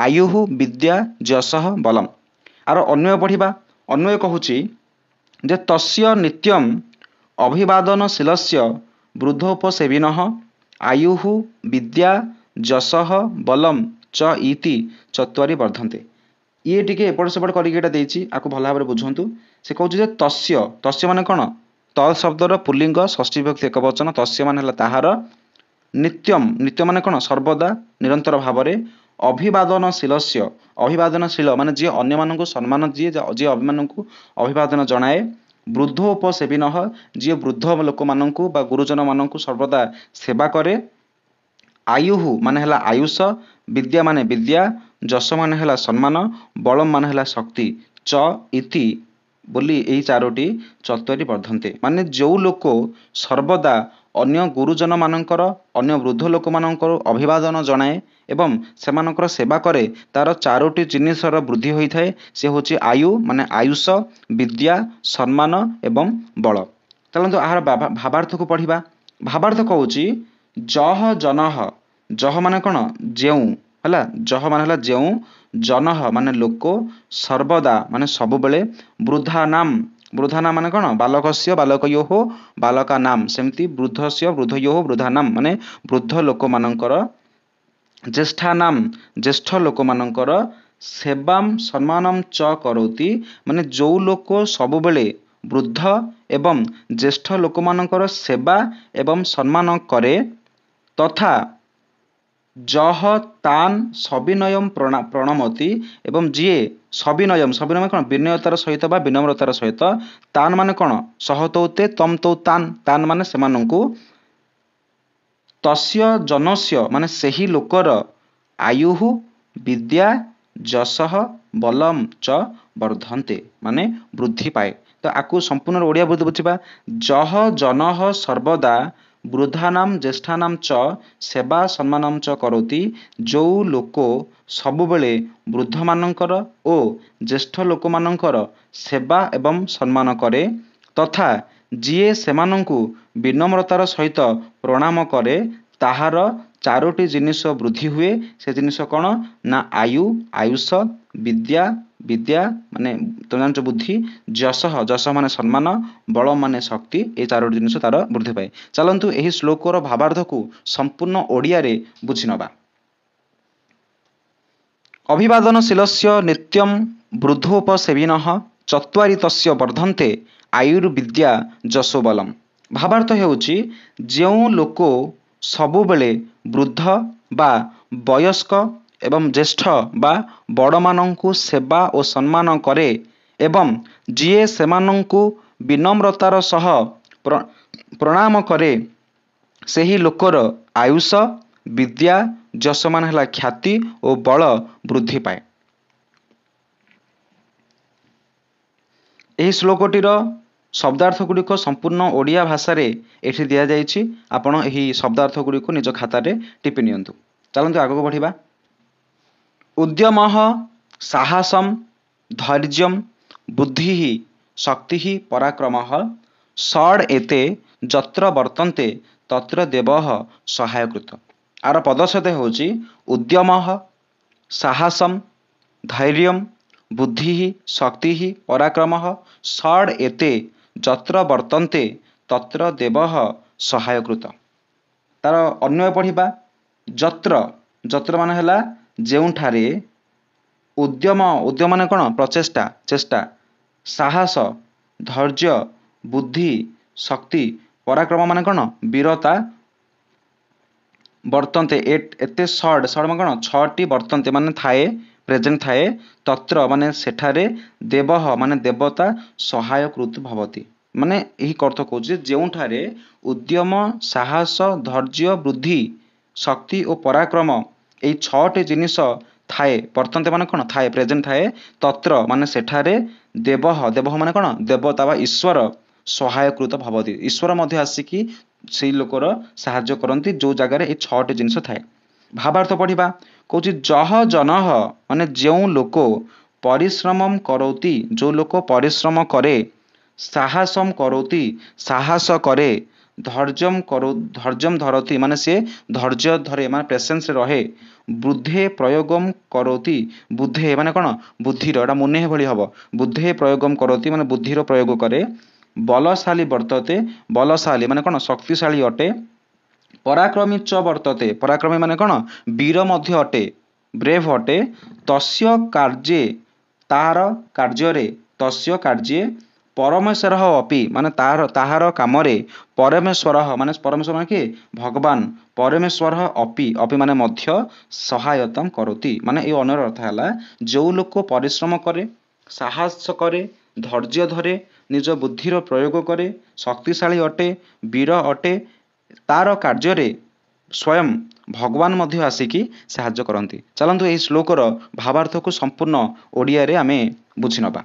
ଆୟୁଃ ବିଦ୍ୟା ଯଶଃ ବଲମ୍। ଆର ଅନ୍ୱୟ ପଢ଼ିବା ଅନ୍ୱୟ କହୁଛି ଯେ ତସ୍ୟ ନିତ୍ୟଂ ଅଭିବାଦନଶୀଲସ୍ୟ ବୃଦ୍ଧୋପସେବିନଃ ଆୟୁଃ ବିଦ୍ୟା ଯଶଃ ବଲମ୍ च ଇତି ଚତ୍ୱାରି ବର୍ଦ୍ଧନ୍ତେ। ଇଏ ଟିକେ ଏପଟ ସେପଟ କରିକି ଏଇଟା ଦେଇଛି ଆକୁ ଭଲ ଭାବରେ ବୁଝନ୍ତୁ। ସେ କହୁଛି ଯେ ତସ୍ୟ ତସ୍ୟ ମାନେ କ'ଣ ତତ୍ ଶବ୍ଦର ପୁଲ୍ଲିଙ୍ଗ ଷଷ୍ଠୀ ବିଭକ୍ତି ଏକବଚନ ତସ୍ୟ ମାନେ ହେଲା ତାହାର ନିତ୍ୟମ୍ ନିତ୍ୟ ମାନେ କ'ଣ ସର୍ବଦା ନିରନ୍ତର ଭାବରେ ଅଭିବାଦନଶୀଲସ୍ୟ ଅଭିବାଦନଶୀଳ ମାନେ ଯିଏ ଅନ୍ୟମାନଙ୍କୁ ସମ୍ମାନ ଦିଏ ଯିଏ ଅନ୍ୟମାନଙ୍କୁ ଅଭିବାଦନ ଜଣାଏ ବୃଦ୍ଧୋପସେବିନଃ ଯିଏ ବୃଦ୍ଧ ଲୋକମାନଙ୍କୁ ବା ଗୁରୁଜନମାନଙ୍କୁ ସର୍ବଦା ସେବା କରେ ଆୟୁଃ ମାନେ ହେଲା ଆୟୁଷ ବିଦ୍ୟା ମାନେ ବିଦ୍ୟା ଯଶ ମାନେ ହେଲା ସମ୍ମାନ ବଳମ୍ ମାନେ ହେଲା ଶକ୍ତି ଚ ଇତି ବୋଲି ଏହି ଚାରୋଟି ଚତ୍ୱାରି ବର୍ଦ୍ଧନ୍ତେ ମାନେ ଯେଉଁ ଲୋକ ସର୍ବଦା ଅନ୍ୟ ଗୁରୁଜନମାନଙ୍କର ଅନ୍ୟ ବୃଦ୍ଧ ଲୋକମାନଙ୍କର ଅଭିବାଦନ ଜଣାଏ ଏବଂ ସେମାନଙ୍କର ସେବା କରେ ତାର ଚାରୋଟି ଜିନିଷର ବୃଦ୍ଧି ହୋଇଥାଏ। ସେ ହେଉଛି ଆୟୁ ମାନେ ଆୟୁଷ ବିଦ୍ୟା ସମ୍ମାନ ଏବଂ ବଳ। ଚାଲନ୍ତୁ ଆହାର ଭାବାର୍ଥକୁ ପଢ଼ିବା। ଭାବାର୍ଥ କହୁଛି ଜହ ଜନଃ ଜହ ମାନେ କ'ଣ ଯେଉଁ ହେଲା ଜହ ମାନେ ହେଲା ଯେଉଁ ଜନଃ ମାନେ ଲୋକ ସର୍ବଦା ମାନେ ସବୁବେଳେ ବୃଦ୍ଧାନାମ୍ ବୃଦ୍ଧାନାମ୍ ମାନେ କ'ଣ ବାଲକସ୍ୟ ବାଲକୟୋଃ ବାଲକା ନାମ୍ ସେମିତି ବୃଦ୍ଧସ୍ୟ ବୃଦ୍ଧୟୋଃ ବୃଦ୍ଧାନାମ୍ ମାନେ ବୃଦ୍ଧ ଲୋକମାନଙ୍କର ଜ୍ୟେଷ୍ଠାନାମ୍ ଜ୍ୟେଷ୍ଠ ଲୋକମାନଙ୍କର ସେବାମ୍ ସମ୍ମାନମ୍ ଚ କରୋତି ମାନେ ଯେଉଁ ଲୋକ ସବୁବେଳେ ବୃଦ୍ଧ ଏବଂ ଜ୍ୟେଷ୍ଠ ଲୋକମାନଙ୍କର ସେବା ଏବଂ ସମ୍ମାନ କରେ ତଥା ଜହ ତାନ୍ ସବିନୟମ୍ ପ୍ରଣମତି ଏବଂ ଯିଏ ସବିନୟମ୍ ସବିନୟ କ'ଣ ବିନୟତାର ସହିତ ବା ବିନମ୍ରତାର ସହିତ ତାନ୍ ମାନେ କ'ଣ ସହତୌତେ ତମ୍ ତୌ ତାନ୍ ତାନ୍ ମାନେ ସେମାନଙ୍କୁ ତସ୍ୟ ଜନସ୍ୟ ମାନେ ସେହି ଲୋକର ଆୟୁଃ ବିଦ୍ୟା ଯଶଃ ବଲମ୍ ଚ ବର୍ଦ୍ଧନ୍ତେ ମାନେ ବୃଦ୍ଧି ପାଏ। ତ ଆକୁ ସମ୍ପୂର୍ଣ୍ଣ ଓଡ଼ିଆ ବୁଝିବା ଜହ ଜନଃ ସର୍ବଦା ବୃଦ୍ଧାନାମ୍ ଜ୍ୟେଷ୍ଠାନାମ୍ ଚ ସେବା ସମ୍ମାନମ୍ ଚ କରୋତି ଯେଉଁ ଲୋକ ସବୁବେଳେ ବୃଦ୍ଧମାନଙ୍କର ଓ ଜ୍ୟେଷ୍ଠ ଲୋକମାନଙ୍କର ସେବା ଏବଂ ସମ୍ମାନ କରେ ତଥା ଯିଏ ସେମାନଙ୍କୁ ବିନମ୍ରତାର ସହିତ ପ୍ରଣାମ କରେ ତାହାର ଚାରୋଟି ଜିନିଷ ବୃଦ୍ଧି ହୁଏ। ସେ ଜିନିଷ କ'ଣ ନା ଆୟୁଷ ବିଦ୍ୟା ବିଦ୍ୟା ମାନେ ତମେ ଜାଣିଛ ବୁଦ୍ଧି ଯଶଃ ଯଶ ମାନେ ସମ୍ମାନ ବଳ ମାନେ ଶକ୍ତି এই ଚାରୋଟି ଜିନିଷ ତାର ବୃଦ୍ଧି ପାଏ। ଚାଲନ୍ତୁ ଏହି ଶ୍ଲୋକର ଭାବାର୍ଥକୁ ସମ୍ପୂର୍ଣ୍ଣ ଓଡ଼ିଆରେ ବୁଝି ନେବା। ଅଭିବାଦନଶୀଲସ୍ୟ ନିତ୍ୟଂ ବୃଦ୍ଧୋପସେବିନଃ ଚତ୍ୱାରି ତସ୍ୟ ବର୍ଦ୍ଧନ୍ତେ ଆୟୁର୍ବିଦ୍ୟା ଯଶୋବଲମ୍। ଭାବାର୍ଥ ହେଉଛି ଯେଉଁ ଲୋକ ସବୁବେଳେ ବୃଦ୍ଧ ବା ବୟସ୍କ ଏବଂ ଜ୍ୟେଷ୍ଠ ବା ବଡ଼ମାନଙ୍କୁ ସେବା ଓ ସମ୍ମାନ କରେ ଏବଂ ଯିଏ ସେମାନଙ୍କୁ ବିନମ୍ରତାର ସହ ପ୍ରଣାମ କରେ ସେହି ଲୋକର ଆୟୁଷ ବିଦ୍ୟା ଯଶ ମାନେ ହେଲା ଖ୍ୟାତି ଓ ବଳ ବୃଦ୍ଧି ପାଏ। ଏହି ଶ୍ଲୋକଟିର ଶବ୍ଦାର୍ଥ ଗୁଡ଼ିକ ସମ୍ପୂର୍ଣ୍ଣ ଓଡ଼ିଆ ଭାଷାରେ ଏଠି ଦିଆଯାଇଛି। ଆପଣ ଏହି ଶବ୍ଦାର୍ଥ ଗୁଡ଼ିକୁ ନିଜ ଖାତାରେ ଟିପି ନିଅନ୍ତୁ। ଚାଲନ୍ତୁ ଆଗକୁ ବଢ଼ିବା। ଉଦ୍ୟମଃ ସାହସମ୍ ଧୈର୍ଯ୍ୟମ୍ ବୁଦ୍ଧିଃ ଶକ୍ତିଃ ପରାକ୍ରମଃ ଷଡ୍ ଏତେ ଯତ୍ର ବର୍ତ୍ତନ୍ତେ ତତ୍ର ଦେବଃ ସହାୟକୃତ। ଆର ପଦଚ୍ଛେଦ ହେଉଛି ଉଦ୍ୟମଃ ସାହସମ୍ ଧୈର୍ଯ୍ୟମ୍ ବୁଦ୍ଧିଃ ଶକ୍ତିଃ ପରାକ୍ରମଃ ଷଡ୍ ଏତେ ଯତ୍ର ବର୍ତ୍ତନ୍ତେ ତତ୍ର ଦେବଃ ସହାୟକୃତ। ତାର ଅନ୍ୱୟ ପଢ଼ିବା ଯତ୍ର ଯତ୍ର ମାନେ ହେଲା ଯେଉଁଠାରେ ଉଦ୍ୟମ ଉଦ୍ୟମ ମାନେ କ'ଣ ପ୍ରଚେଷ୍ଟା ଚେଷ୍ଟା ସାହସ ଧୈର୍ଯ୍ୟ ବୁଦ୍ଧି ଶକ୍ତି ପରାକ୍ରମ ମାନେ କ'ଣ ବୀରତା ବର୍ତ୍ତନ୍ତେ ଏତେ ଷଡ୍ ମାନେ କ'ଣ ଛଅଟି ବର୍ତ୍ତନ୍ତେ ମାନେ ଥାଏ ପ୍ରେଜେଣ୍ଟ ଥାଏ ତତ୍ର ମାନେ ସେଠାରେ ଦେବଃ ମାନେ ଦେବତା ସହାୟକୃତ ଭବତି ମାନେ ଏହି ଅର୍ଥ କହୁଛି ଯେଉଁଠାରେ ଉଦ୍ୟମ ସାହସ ଧୈର୍ଯ୍ୟ ବୃଦ୍ଧି ଶକ୍ତି ଓ ପରାକ୍ରମ ଏହି ଛଅଟି ଜିନିଷ ଥାଏ ବର୍ତ୍ତନ୍ତେ ମାନେ କ'ଣ ଥାଏ ପ୍ରେଜେଣ୍ଟ ଥାଏ ତତ୍ର ମାନେ ସେଠାରେ ଦେବଃ ଦେବଃ ମାନେ କ'ଣ ଦେବତା ବା ଈଶ୍ୱର ସହାୟକୃତ ଭବତି ଈଶ୍ୱର ମଧ୍ୟ ଆସିକି ସେଇ ଲୋକର ସାହାଯ୍ୟ କରନ୍ତି ଯେଉଁ ଜାଗାରେ ଏହି ଛଅଟି ଜିନିଷ ଥାଏ। ଭାବାର୍ଥ ପଢ଼ିବା କହୁଛି ଜହ ଜନଃ ମାନେ ଯେଉଁ ଲୋକ ପରିଶ୍ରମମ୍ କରୌତି ଯେଉଁ ଲୋକ ପରିଶ୍ରମ କରେ ସାହସମ୍ କରୌତି ସାହସ କରେ ଧୈର୍ଯ୍ୟମ୍ ଧରତି ମାନେ ସେ ଧୈର୍ଯ୍ୟ ଧରେ ମାନେ ପେସେନ୍ସରେ ରହେ ବୁଦ୍ଧେ ପ୍ରୟୋଗମ୍ କରୌତି ବୁଦ୍ଧେ ମାନେ କ'ଣ ବୁଦ୍ଧିର ଏଟା ମୁନେ ଭଳି ହବ ବୁଦ୍ଧେ ପ୍ରୟୋଗମ୍ କରୌତି ମାନେ ବୁଦ୍ଧିର ପ୍ରୟୋଗ କରେ ବଲଶାଳୀ ବର୍ତ୍ତତେ ବଲଶାଳୀ ମାନେ କ'ଣ ଶକ୍ତିଶାଳୀ ଅଟେ ପରାକ୍ରମୀ ଚ ବର୍ତ୍ତତେ ପରାକ୍ରମୀ ମାନେ କ'ଣ ବୀର ମଧ୍ୟ ଅଟେ ବ୍ରେଭ୍ ଅଟେ ତସ୍ୟ କାର୍ଯ୍ୟେ ତାହାର କାର୍ଯ୍ୟରେ ତସ୍ୟ କାର୍ଯ୍ୟେ ପରମେଶ୍ୱର ଅପି ମାନେ ତାହାର କାମରେ ପରମେଶ୍ୱର ମାନେ ପରମେଶ୍ୱର ମାନେ କିଏ ଭଗବାନ ପରମେଶ୍ୱର ଅପି ଅପି ମାନେ ମଧ୍ୟ ସହାୟତା କରନ୍ତି ମାନେ এই ଅନ୍ୟର ଅର୍ଥ ହେଲା ଯେଉଁ ଲୋକ ପରିଶ୍ରମ କରେ ସାହସ କରେ ଧୈର୍ଯ୍ୟ ଧରେ ନିଜ ବୁଦ୍ଧିର ପ୍ରୟୋଗ କରେ ଶକ୍ତିଶାଳୀ ଅଟେ ବୀର ଅଟେ ତାର କାର୍ଯ୍ୟରେ ସ୍ୱୟଂ ଭଗବାନ ମଧ୍ୟ ଆସିକି ସାହାଯ୍ୟ କରନ୍ତି। ଚାଲନ୍ତୁ ଏହି ଶ୍ଲୋକର ଭାବାର୍ଥକୁ ସମ୍ପୂର୍ଣ୍ଣ ଓଡ଼ିଆରେ ଆମେ ବୁଝି ନେବା।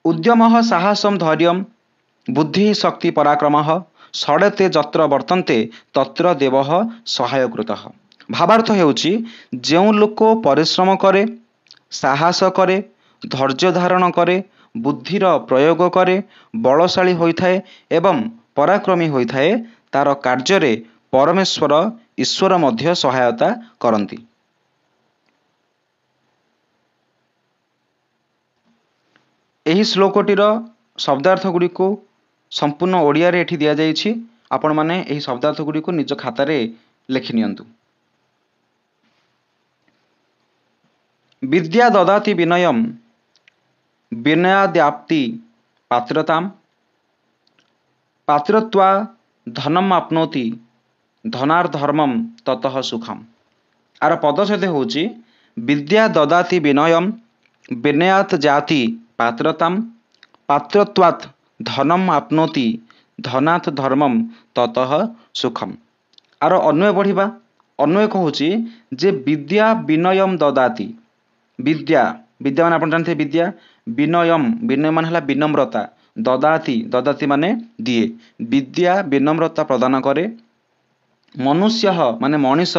ଉଦ୍ୟମଃ ସାହସମ୍ ଧୈର୍ଯ୍ୟମ୍ ବୁଦ୍ଧି ଶକ୍ତି ପରାକ୍ରମଃ ଷଡ଼େତେ ଯତ୍ର ବର୍ତ୍ତନ୍ତେ ତତ୍ର ଦେବଃ ସହାୟକୃତଃ। ଭାବାର୍ଥ ହେଉଛି ଯେଉଁ ଲୋକ ପରିଶ୍ରମ କରେ ସାହସ କରେ ଧୈର୍ଯ୍ୟ ଧାରଣ କରେ ବୁଦ୍ଧିର ପ୍ରୟୋଗ କରେ ବଳଶାଳୀ ହୋଇଥାଏ ଏବଂ ପରାକ୍ରମୀ ହୋଇଥାଏ ତାର କାର୍ଯ୍ୟରେ ପରମେଶ୍ୱର ଈଶ୍ୱର ମଧ୍ୟ ସହାୟତା କରନ୍ତି। ଏହି ଶ୍ଲୋକଟିର ଶବ୍ଦାର୍ଥ ଗୁଡ଼ିକୁ ସମ୍ପୂର୍ଣ୍ଣ ଓଡ଼ିଆରେ ଏଠି ଦିଆଯାଇଛି। ଆପଣମାନେ ଏହି ଶବ୍ଦାର୍ଥ ଗୁଡ଼ିକୁ ନିଜ ଖାତାରେ ଲେଖି ନିଅନ୍ତୁ। विद्या ददाति विनयम विनयाद्याप्ति पात्रताम पात्रत्वा धनम आपनोति धनार्धर्मम ततः सुखम। आर पदच्छेद होची विद्या ददाति विनयम विनयात जाति पात्रताम पात्रत्वात् धनम आपनोति धनात् धर्मम ततः सुखम। आर अन्वय पढ़िबा अन्वय कहूची जे विद्या विनयम ददाति विद्या विद्या माने आपण जानते विद्या विनयम विनय मान हला विनम्रता ददाति ददाति माने दिए विद्या विनम्रता प्रदान करे मनुष्य माने मनीष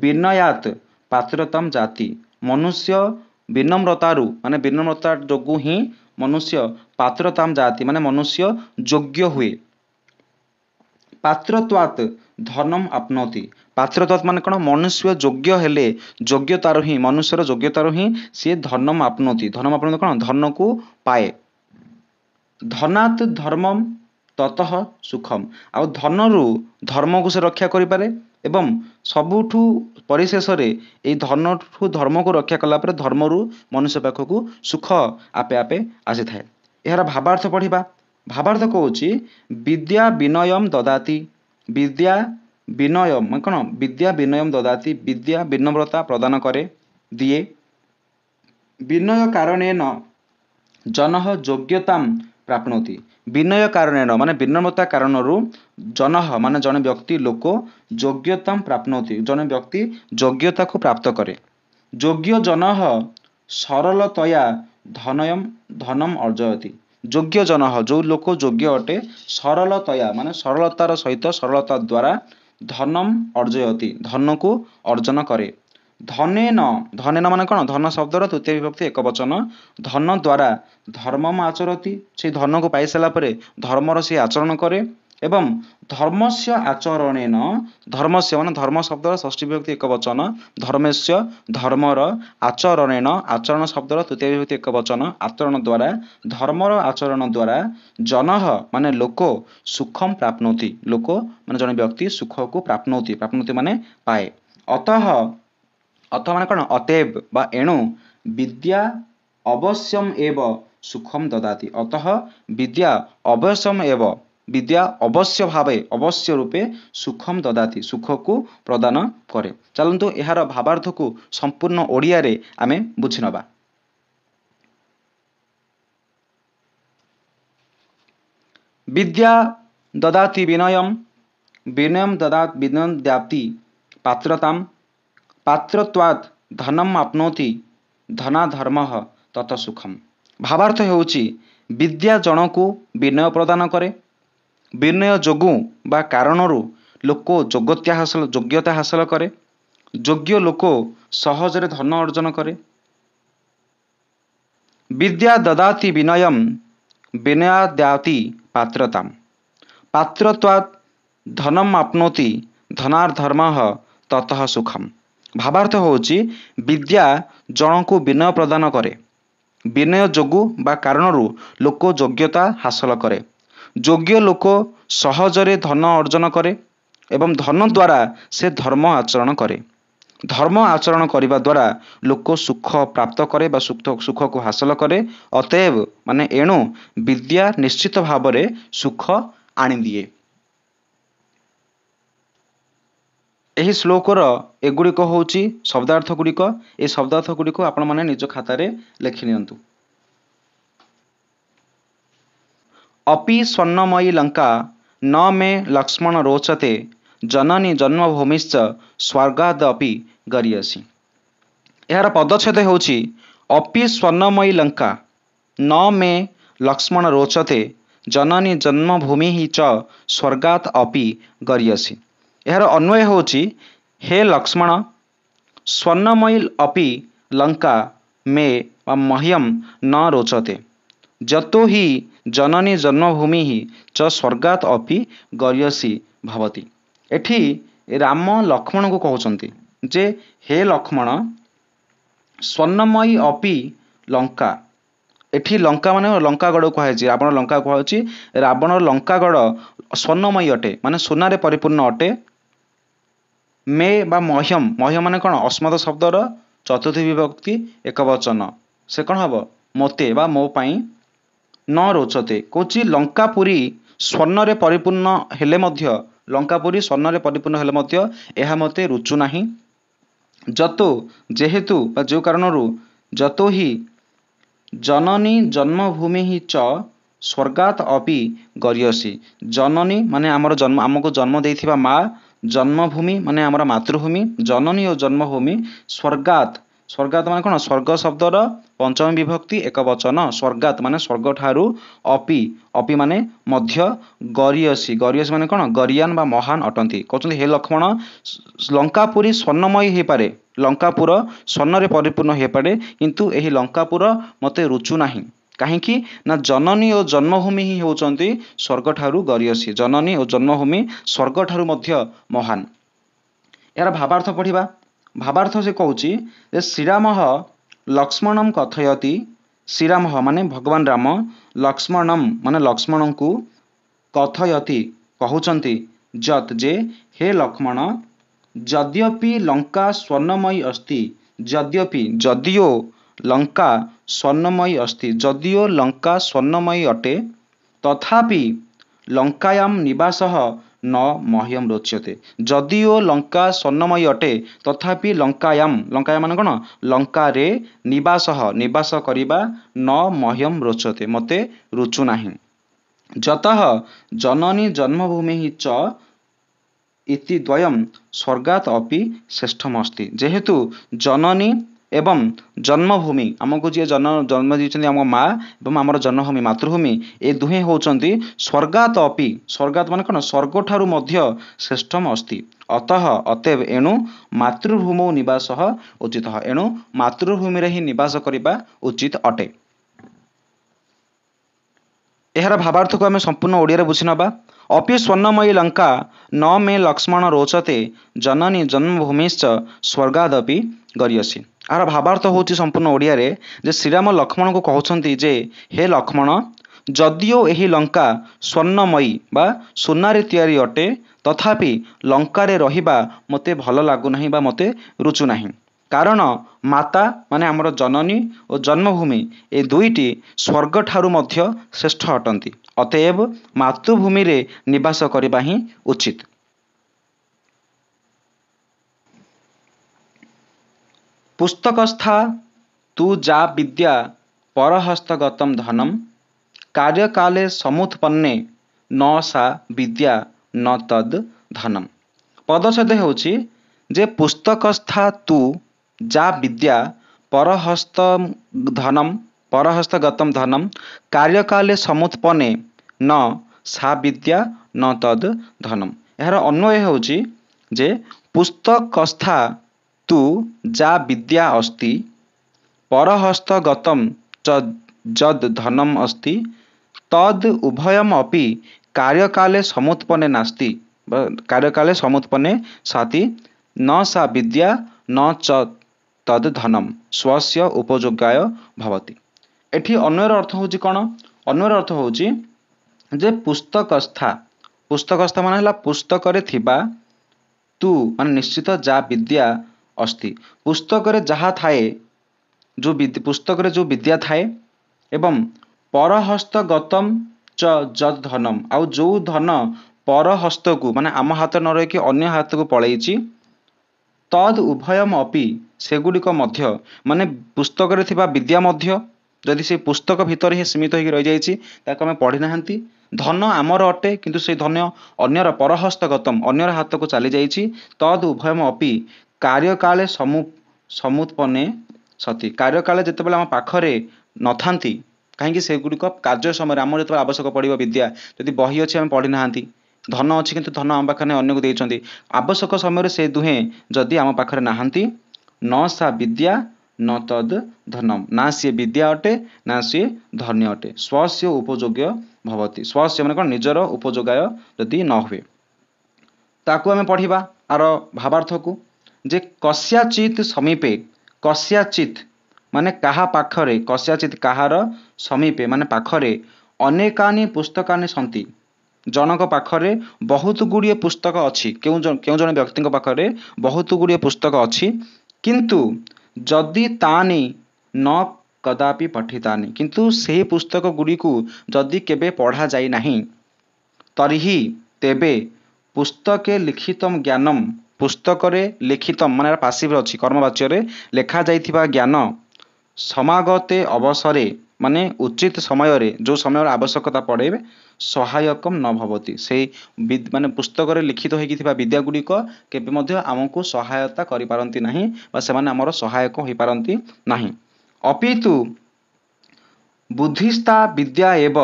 विनयात पात्रतम जाति मनुष्य विनम्रतारु माने विनम्रता जोगु ही मनुष्य पात्रताम जाति माने मनुष्य योग्य हुए पात्रत्वात् धनम आपनोति पात्रत्वात् माने कौन मनुष्य योग्य हेले योग्यतार ही मनुष्यर योग्यतार ही सी धनम आपनोति धनम आपनोति कौन धन को पाए धनात् धर्मम ततः सुखम आ धनरु धर्म को से रक्षा करि पारे एवं सबुठु परिशेष रे ए धनठु धर्म को रक्षा कला पर धर्मरु मनुष्य पाखकु सुख आपे आपे आसी थाए। एहार भावार्थ पढ़िबा भावार्थ कहूची विद्या विनयम ददाति विद्या विनयम माने कोन विद्या विनयम ददाति विद्या विनम्रता प्रदान करे दिए विनय कारणेन जनः योग्यताम प्राप्नोति विनय कारणेन माने विनम्रता कारणरु जनः माने जने व्यक्ति लोक योग्यताम प्राप्नोति जने व्यक्ति योग्यता को प्राप्त करे योग्य जनः सरलतया धनम अर्जयति योग्य जनः जो लोक योग्य अटे सरलतया माने सरलतार सहित सरलता द्वारा धनम अर्जयति धन को अर्जन करे धनेन धनेन माने कौन धन शब्दर तृतीय विभक्ति एक वचन धन द्वारा धर्मम आचरति से धन को पाई सारा परे धर्मर से आचरण करे एवं धर्मस्य आचरणेन धर्मस्य माने धर्म शब्दर षष्ठी विभक्ति एक वचन धर्मस्य धर्मर आचरणेन आचरण शब्दर तृतीय विभक्ति एक वचन आचरण द्वारा धर्मर आचरण द्वारा जनः माने लोक सुखम प्राप्नोति लोक माने जने व्यक्ति सुख को प्राप्नोति प्राप्नोति माने पाए अतः माने कौन अतएव बा एणु विद्या अवश्यम एव सुखम ददाति अतः विद्या अवश्यम एव विद्या अवश्य भावे अवश्य रूपे सुखम ददाति सुख को प्रदान करे। चलंतु एहार भावार्थ को संपूर्ण ओडिया रे आमे बुझि नबा। विद्या ददाति विनयम विनयम ददाति विनयम द्याप्ति पात्रताम पात्रत्वात् धनम आपनोति धनाधर्मः तत सुखम। भावार्थ हेउची विद्या जनकु विनय प्रदान करे विनय जोगु बा कारणरु लोक योग्यता हासिल करे योग्य लोक सहजरे धन अर्जन करे विद्या ददाति विनयम विनयाद्याति पात्रताम पात्रत्वात् धनम आपनोति धनार्धर्मः ततः सुखम। भावार्थ होची विद्या जन को विनय प्रदान करे विनय जोगु बा कारणरु लोक योग्यता हासिल करे योग्य लोक सहजरे धन अर्जन करे एवं धन द्वारा से धर्म आचरण करे धर्म आचरण करने द्वारा लोक सुख प्राप्त करे बा सुख को हासिल करे अतएव माने एणु विद्या निश्चित भाव में सुख आनी दिए। यही श्लोकर एगुड़िक हूँ शब्दार्थ गुड़िक ये शब्दार्थ गुड़िक आपण मैंने निज खातार लिखि नियंतु। अपि स्वर्णमयी लंका न मे लक्ष्मण रोचते जननी जन्मभूमिश्च स्वर्गादपि गरीयसी। यार पदच्छेद होछि अपि स्वर्णमयी लंका न मे लक्ष्मण रोचते जननी जन्मभूमि च स्वर्गात् अपि गरीयसी। यार अन्वय होछि हे लक्ष्मण स्वर्णमयी अपि लंका मे मह्यम न रोचते जतो हि जननी जन्मभूमि च स्वर्गात् अपि गरीयसी भवति। एठी राम लक्ष्मण को कहउचंती जे हे लक्ष्मण स्वर्णमयी अपि लंका एठी लंका माने लंकागढ़ कहुछि रावण लंका कहुछि रावण लंकागढ़ स्वर्णमयी अटे माने सोनारे परिपूर्ण अटे मे बा मह्यम मह्यम माने कौन अस्मद शब्दर चतुर्थी विभक्ति एकवचन से कौन हम मते बा मो पाई न रोचते कौची लंकापुरी स्वर्ण रे परिपूर्ण हेले मध्य लंकापुरी स्वर्ण रे परिपूर्ण हेले मध्य एहा मते रुचु नाही जतो जेहेतु बा जो कारणरू जतो ही जननी जन्मभूमि ही च स्वर्गात अपि गरियसी जननी माने आमर जन्म आमको जन्म देइथिबा माँ जन्मभूमि माने आमर मातृभूमि जननी और जन्मभूमि स्वर्गात स्वर्गात माने कौन स्वर्ग शब्दर पंचम विभक्ति एक वचन स्वर्गात माने स्वर्ग ठारू अपि अपि माने मध्य गरियसी गरियसी माने कौन गरियान बा महान अटंती कहते हे लक्ष्मण लंकापुरी स्वर्णमयी हे पारे लंकापुर स्वर्ण रे परिपूर्ण हे पारे किंतु एही लंकापुर मते रुचु नाही काहींकि ना जननी और जन्मभूमि ही होचंती स्वर्ग ठारू गरियसी जननी और जन्मभूमि स्वर्ग ठारू मध्य महान यार भावार्थ पढ़िबा भावार्थ से कहूची जे श्रीराम लक्ष्मणम कथयति श्रीराम माने भगवान राम लक्ष्मणम माने लक्ष्मण को कथयति कहउचंती जत जे हे लक्ष्मण यद्यपि लंका स्वर्णमयी अस्ति यद्यपि जदियो लंका स्वर्णमयी अस्ति जदियो लंका स्वर्णमयी अटे तथापि लंकायाम निवासः न मह्यम रोच्यते जदियो लंका स्वर्णमयी अटे तथापि लंकायाम लंकायाम माने कौन लंका रे निवासः निवास करिबा न मह्यम रोचते मते रुचु नाही जतः जननी जन्मभूमि च इति द्वयम स्वर्गात अपि श्रेष्ठमस्ति जेहेतु जननी एवं जन्मभूमि आमको जी जन्म दीचंदी आम माँ एवं आमर जन्मभूमि मातृभूमि ए दुहे होचंती स्वर्गात अपि स्वर्गात माने कौन स्वर्ग ठारू मध्य श्रेष्ठम अस्ति अतः अतएव एणु मातृभूमौ निवास उचित एणु मातृभूमि रे ही निवास करिबा उचित अटे एहार भावार्थ को आम संपूर्ण ओडिया बुझी नबा अपि स्वर्णमयी लंका न मे लक्ष्मण रोचते जननी जन्मभूमिश्च स्वर्गादपि गरियसी आर भावार्थ होची संपूर्ण ओडिया रे जे श्रीराम लक्ष्मण को कहउछंती जे हे लक्ष्मण जदियो एही लंका स्वर्णमयी बा सोनारे तैयारी अटे तथापि लंका रे रहिबा मते भल लागु नाही बा मते रुचु नाही कारण माता माने आमर जननी और जन्मभूमि ए दुईटी स्वर्ग ठारू मध्य श्रेष्ठ अटंती अतएव मातृभूमि रे निवास करिबा ही उचित पुस्तकस्था तू जा विद्या परहस्तगतम धनम कार्यकाले समुत्पन्ने न सा विद्या न तद धनम पदच्छेद होची जे पुस्तकस्था तू जा विद्या परहस्त धनम परहस्तगतम धनम कार्यकाले समुत्पन्ने न सा विद्या न तद धनम यार अन्वय होची जे पुस्तकस्था तू जा विद्या अस्ति परहस्तगतम च जद धनम अस्ति तद उभयम अपि कार्यकाले समुत्पन्ने नास्ति कार्यकाले समुत्पन्ने साति न सा विद्या न च तद धनम स्वस्य उपयोगाय भवति एठी अन्यर अर्थ होची कोन अन्यर अर्थ होची जे पुस्तकस्था माने पुस्तक रे थिबा तू माने निश्चित जा विद्या अस्ति पुस्तक रे जहा थाए जो पुस्तक रे जो विद्या थाए एवं परहस्तगतम च जद धनम आउ जो धन परहस्त को माने आम हाथ न रही अन्य हाथ को पलैची तद उभयम अपि सेगुड़िक मध्य माने पुस्तक रे थिबा विद्या मध्य जदि से पुस्तक भितर ही सीमित होकर रही जाइछि ताको आमे पढ़ी नाहंती धन आमर अटे किंतु से धन अन्यर परहस्तगतम अन्यर हाथ को चली जाइछि तद उभयम अपि कार्यकाले समुत्पन्ने सती कार्यकाले जेतेबेले आम पाखरे नथांती कहीं सेगुड़िक कार्य समय आम जो आवश्यक पड़ो विद्या जदि बही अच्छी आम पढ़ी नाहंती धन अच्छी किंतु धन आम पाखे अन्य को देइछंती आवश्यक समय से दुहे जदि आम पाखरे नाहंती न सा विद्या न तद धनम ना सी विद्या अटे ना सी धन्य अटे स्वस्य उपयोग्य भवति स्वस्य माने कोन निजर उपयोगाय जदि न हुए ताकू आम पढ़िबा आर भावार्थ को जे कस्याचित समीपे कस्याचित माने कहा पाखरे कस्याचित कहार समीपे माने पाखरे अनेकानि पुस्तकानि सन्ति जनक पाखरे बहुत गुड़िए पुस्तक अच्छी क्यों जन व्यक्ति पाखरे बहुत गुड़िए पुस्तक अच्छी किंतु जदि तानि न कदापि पठितानि किंतु से पुस्तक गुड़िकु जदि केबे पढ़ा जाई नहीं तर्हि तेबे पुस्तके लिखितम ज्ञानम पुस्तकरे लिखितम माने पासिव अछि कर्मवाच्य रे लेखा जाइथिबा ज्ञान समागते अवसरे माने उचित समय रे जो समय आवश्यकता पड़े सहायकम न भवति से माने पुस्तक रे लिखित होई थिबा विद्या गुड़िक केबे मध्य आमको सहायता करि पारंती नाही बा से माने हमर सहायक होई पारंती नाही अपितु बुद्धिस्ता विद्या एव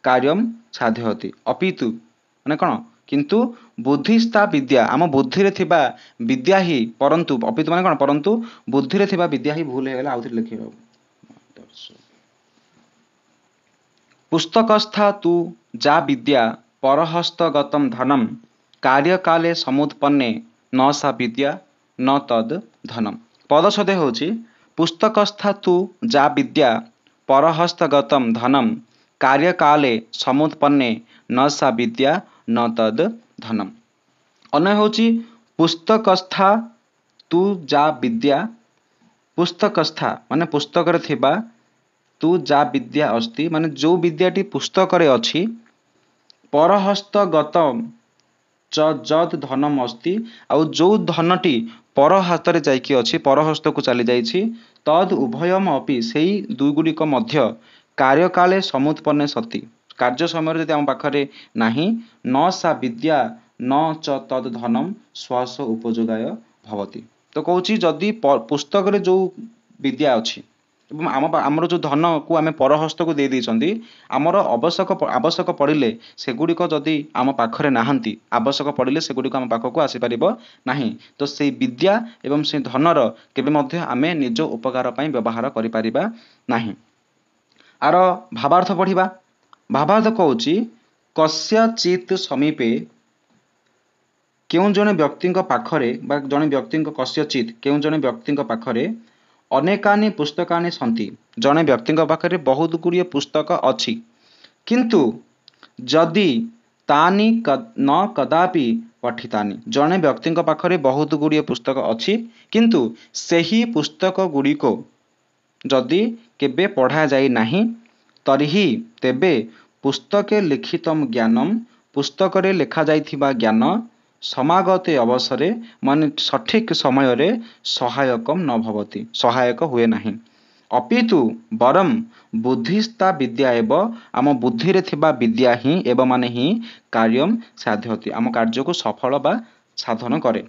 कार्यम साध्यति अपितु माने कौन किंतु बुद्धिस्ता विद्या आम बुद्धि रे थिबा विद्या ही परंतु अपितु माने कौन परंतु बुद्धि रे थिबा विद्या ही भूल हे गेला आउथि लिखिबो पुस्तकस्था तु जा विद्या परहस्तगतम धनम कार्यकाले समुत्पन्ने न सा विद्या न तद धनम पदछदे होची पुस्तकस्था तु जा विद्या परहस्तगतम धनम कार्यकाले समुत्पन्ने न सा विद्या न तद धनम अन्य होची पुस्तकस्था तु जा विद्या पुस्तकस्था माने पुस्तक रे थिबा तु जा विद्या अस्ति माने जो विद्याटी पुस्तक रे अछि परहस्तगतम जद धनम अस्ति आ जो धनटी पर हाथ रे जाइकी अछि परहस्त को चली जाइछि तद उभयम अपि सेही दुई गुड़िक मध्य कार्यकाले समुत्पन्ने सति कार्य समय यदि आम पाखरे नाही न सा विद्या न च तद धनम स्वस उपयोगाय भवति तो कहूची जदि पुस्तक रे जो विद्या अछि एवं आमर जो धन को आम परहस्त को दे देइछंती आमर आवश्यक पड़िले सेगुड़िक जदि आम पाखरे नाहंती आवश्यक पड़िले सेगुड़िक आम पाखक आसी परिबो नाही तो से विद्या एवं से धनर केबे मध्य आमे निज उपकार पई व्यवहार करि परिबा नाही आर भावार्थ पढ़िबा भावार्थ कहूची कस्यचित समीपे केउ जने व्यक्ति पाखरे बा जने व्यक्ति कस्यचित केउ जने व्यक्ति पाखरे अनेकानि पुस्तकानि सन्ति जने व्यक्ति पाखरे बहुत गुड़िए पुस्तक अछि किंतु जदि तानि न कदापि पठितानि जने व्यक्ति पाखरे बहुत गुड़िए पुस्तक अछि किंतु सेही पुस्तक गुड़िको जदि केबे पढ़ा जाई नाही तर्हि तेबे पुस्तके लिखितम ज्ञानम पुस्तक रे लेखा जाइथिबा ज्ञान समागते अवसरे माने सठिक समय रे सहायकम न भवति सहायक हुए नाही अपितु बरम बुद्धिस्ता विद्या एव आम बुद्धि रे थिबा विद्या ही एव माने ही कार्यम साध्यति आम कार्य को सफल बा साधन करे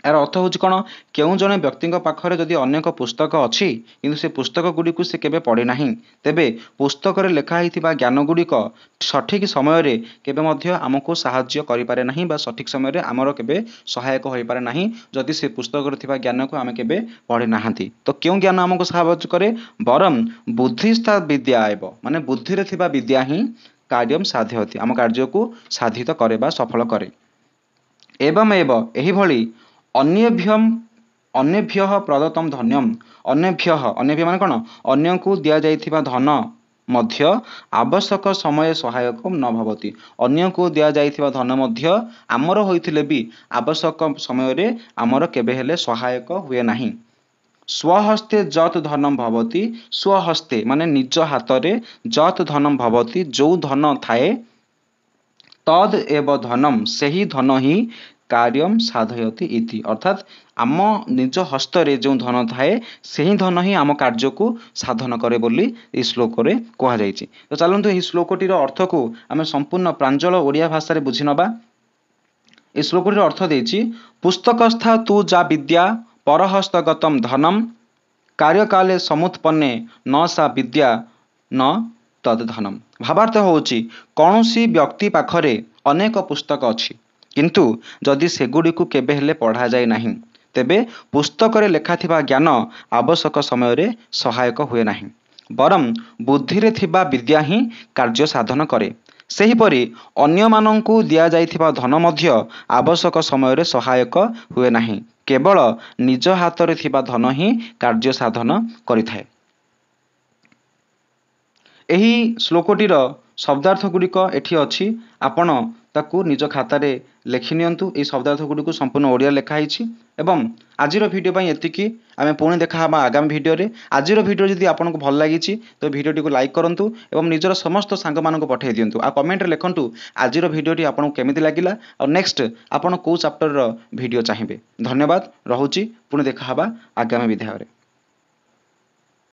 यार अर्थ हूँ कौन केउ जने व्यक्ति पाखरे जदि अनेक पुस्तक अच्छी किंतु से पुस्तक गुड़िक से केबे पढ़े नाही तेबे पुस्तक रे लेखा हिथिबा ज्ञान गुड़िक सठिक समय रे केबे मध्य आमको साहाय्य करि पारे नाही बा सठिक समय रे आमर केबे सहायक होई पारे नाही जदि से पुस्तक रे थिबा ज्ञान को आमे केबे पढ़े नाहंती तो केउ ज्ञान आमको साहाय्य करे बरम बुद्धिस्था विद्या एव माने बुद्धि रे थिबा विद्या ही कार्यम साध्यति आम कार्य को साधित करे बा सफल करे एवं एव एही भली अन्यभ्य प्रदत्तम धन्यम अन्यभ्य माने कौन अन्य को दिया जाइथिबा धन मध्य आवश्यक समय सहायक न भवति अन्य को दिया जाइथिबा धन मध्य आमर होइथिले भी आवश्यक समय रे आमर केबे हेले सहायक हुए नाही स्वहस्ते जत धनम भवति स्वहस्ते माने निज हाथ रे जत धनम भवति जो धन थाए तद एव धनम सेही धन ही कार्यम साधयति इति अर्थात आम निज हस्त रे जो धन थाए सेही धन ही आम कार्य को साधन करे बोली ए श्लोक रे कहा जायछि तो चलंतु ए श्लोकटीर अर्थ को आमे संपूर्ण प्रांजल ओडिया भाषा रे बुझि नबा ए श्लोकटीर अर्थ देछि पुस्तकस्था तु जा विद्या परहस्तगतम धनम कार्यकाले समुत्पन्ने न सा विद्या न तद धनम भावार्थ होछि कौनसी व्यक्ति पाखरे अनेक पुस्तक अछि किंतु जदि सेगुड़ी को केबे हेले पढ़ा जाए नाही तेबे पुस्तक रे लेखा थिबा ज्ञान आवश्यक समय रे सहायक हुए नाही बरम बुद्धि रे थिबा विद्या ही कार्य साधन करे सेहीपरि अन्य मानंकु दिया जाइथिबा धन मध्य आवश्यक समय रे सहायक हुए नाही केवल निज हाथ रे थिबा धन ही कार्य साधन करिथाए एही श्लोकटीर शब्दार्थ गुड़िक एठी अछि आपण ତାକୁ ନିଜ ଖାତାରେ ଲେଖି ନିଅନ୍ତୁ। ଏହି ଶବ୍ଦାର୍ଥ ଗୁଡ଼ିକୁ ସମ୍ପୂର୍ଣ୍ଣ ଓଡ଼ିଆ ଲେଖା ହେଇଛି। ଏବଂ ଆଜିର ଭିଡ଼ିଓ ପାଇଁ ଏତିକି। ଆମେ ପୁଣି ଦେଖା ହେବା ଆଗାମୀ ଭିଡ଼ିଓରେ। ଆଜିର ଭିଡ଼ିଓ ଯଦି ଆପଣଙ୍କୁ ଭଲ ଲାଗିଛି ତ ଭିଡ଼ିଓଟିକୁ ଲାଇକ୍ କରନ୍ତୁ ଏବଂ ନିଜର ସମସ୍ତ ସାଙ୍ଗମାନଙ୍କୁ ପଠାଇ ଦିଅନ୍ତୁ। ଆଉ କମେଣ୍ଟରେ ଲେଖନ୍ତୁ ଆଜିର ଭିଡ଼ିଓଟି ଆପଣଙ୍କୁ କେମିତି ଲାଗିଲା ଆଉ ନେକ୍ସଟ ଆପଣ କେଉଁ ଚାପ୍ଟରର ଭିଡ଼ିଓ ଚାହିଁବେ। ଧନ୍ୟବାଦ, ରହୁଛି। ପୁଣି ଦେଖା ହେବା ଆଗାମୀ ଭିଡ଼ିଓରେ।